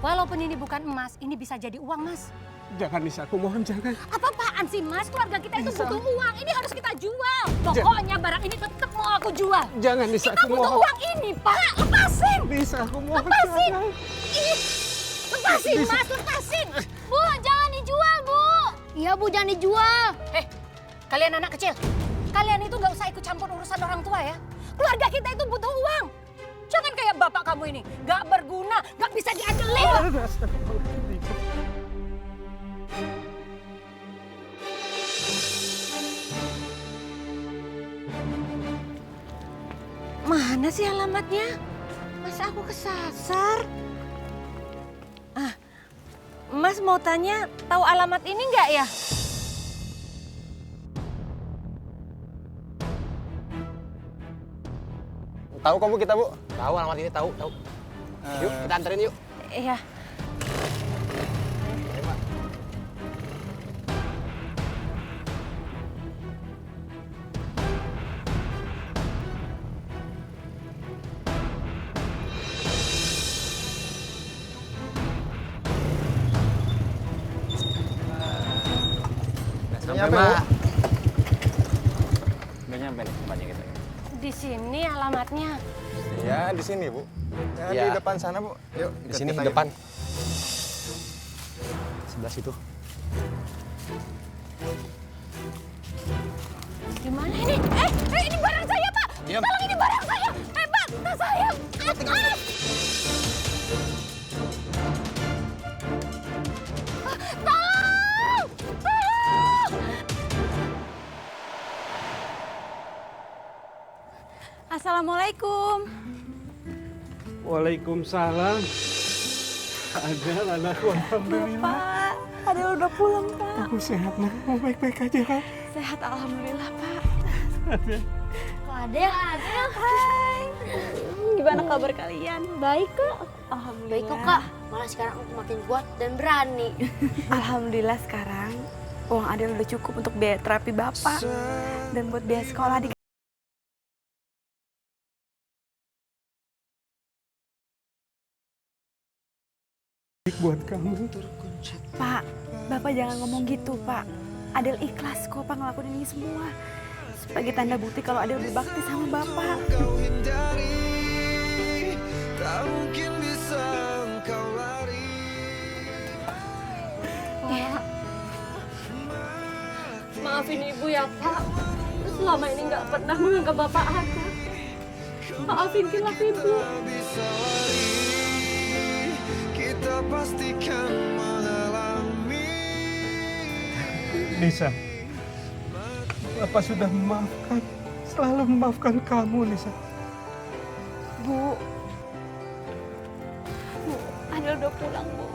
Walaupun ini bukan emas, ini bisa jadi uang, Mas. Jangan, Lisa. Aku mohon jangan. Apa-apaan sih, Mas? Keluarga kita itu Lisa. butuh uang. Ini harus kita jual. Pokoknya barang ini tetap mau aku jual. Jangan, Lisa. Kita Aku butuh mohon. uang ini, Pak. Lepasin. Lisa, aku mohon. Lepasin. Jangan. Ih, lepasin, Lisa. Mas. Lepasin. Bu, jangan dijual, Bu. Iya, Bu. Jangan dijual. Kalian anak kecil. Kalian itu nggak usah ikut campur urusan orang tua ya. Keluarga kita itu butuh uang. Jangan kayak bapak kamu ini. Nggak berguna, nggak bisa diandelin. Mana sih alamatnya? Masa aku kesasar? Mas mau tanya, tahu alamat ini nggak ya? Tahu kok, Bu, kita, Bu. Tahu alamat ini, tahu. Yuk, kita anterin yuk. Iya. nyampe, Bu. Udah nyampe nih tempatnya kita. Di sini alamatnya. Iya, di sini, Bu. Ya, Ya. di depan sana, Bu. Yuk, Di ikut sini kita, depan. yuk. Sebelah situ. Gimana ini? Ini barang saya, Pak. Diam. Tolong, ini barang saya. Pak, tas saya. Tolong! Tolong! Assalamualaikum. Waalaikumsalam. Adel, anakku, alhamdulillah. Pak, Adel udah pulang, Pak. Aku sehat, nak. Kamu baik-baik aja, kan? Sehat, alhamdulillah, Pak. Adel. Adel. Hai. Gimana kabar kalian? Baik, Kak. Alhamdulillah. Baik kok, Kak. Malah sekarang aku makin kuat dan berani. Alhamdulillah sekarang uang Adel udah cukup untuk biaya terapi Bapak dan buat biaya sekolah di Buat kamu. Pak, Bapak jangan ngomong gitu, Pak. Adel ikhlas kok, Pak, ngelakuin ini semua. Sebagai tanda bukti kalau Adel berbakti sama Bapak. Kau hindari, tak mungkin bisa engkau lari. Pak, maafin Ibu ya, Pak. Selama ini nggak pernah menganggap Bapak ada. Maafin kilaf Ibu. Bisa lari, kita pastikan mengalami. Nisa, Bapak sudah memaafkan, selalu memaafkan kamu, Nisa. Bu, Adel udah pulang, Bu.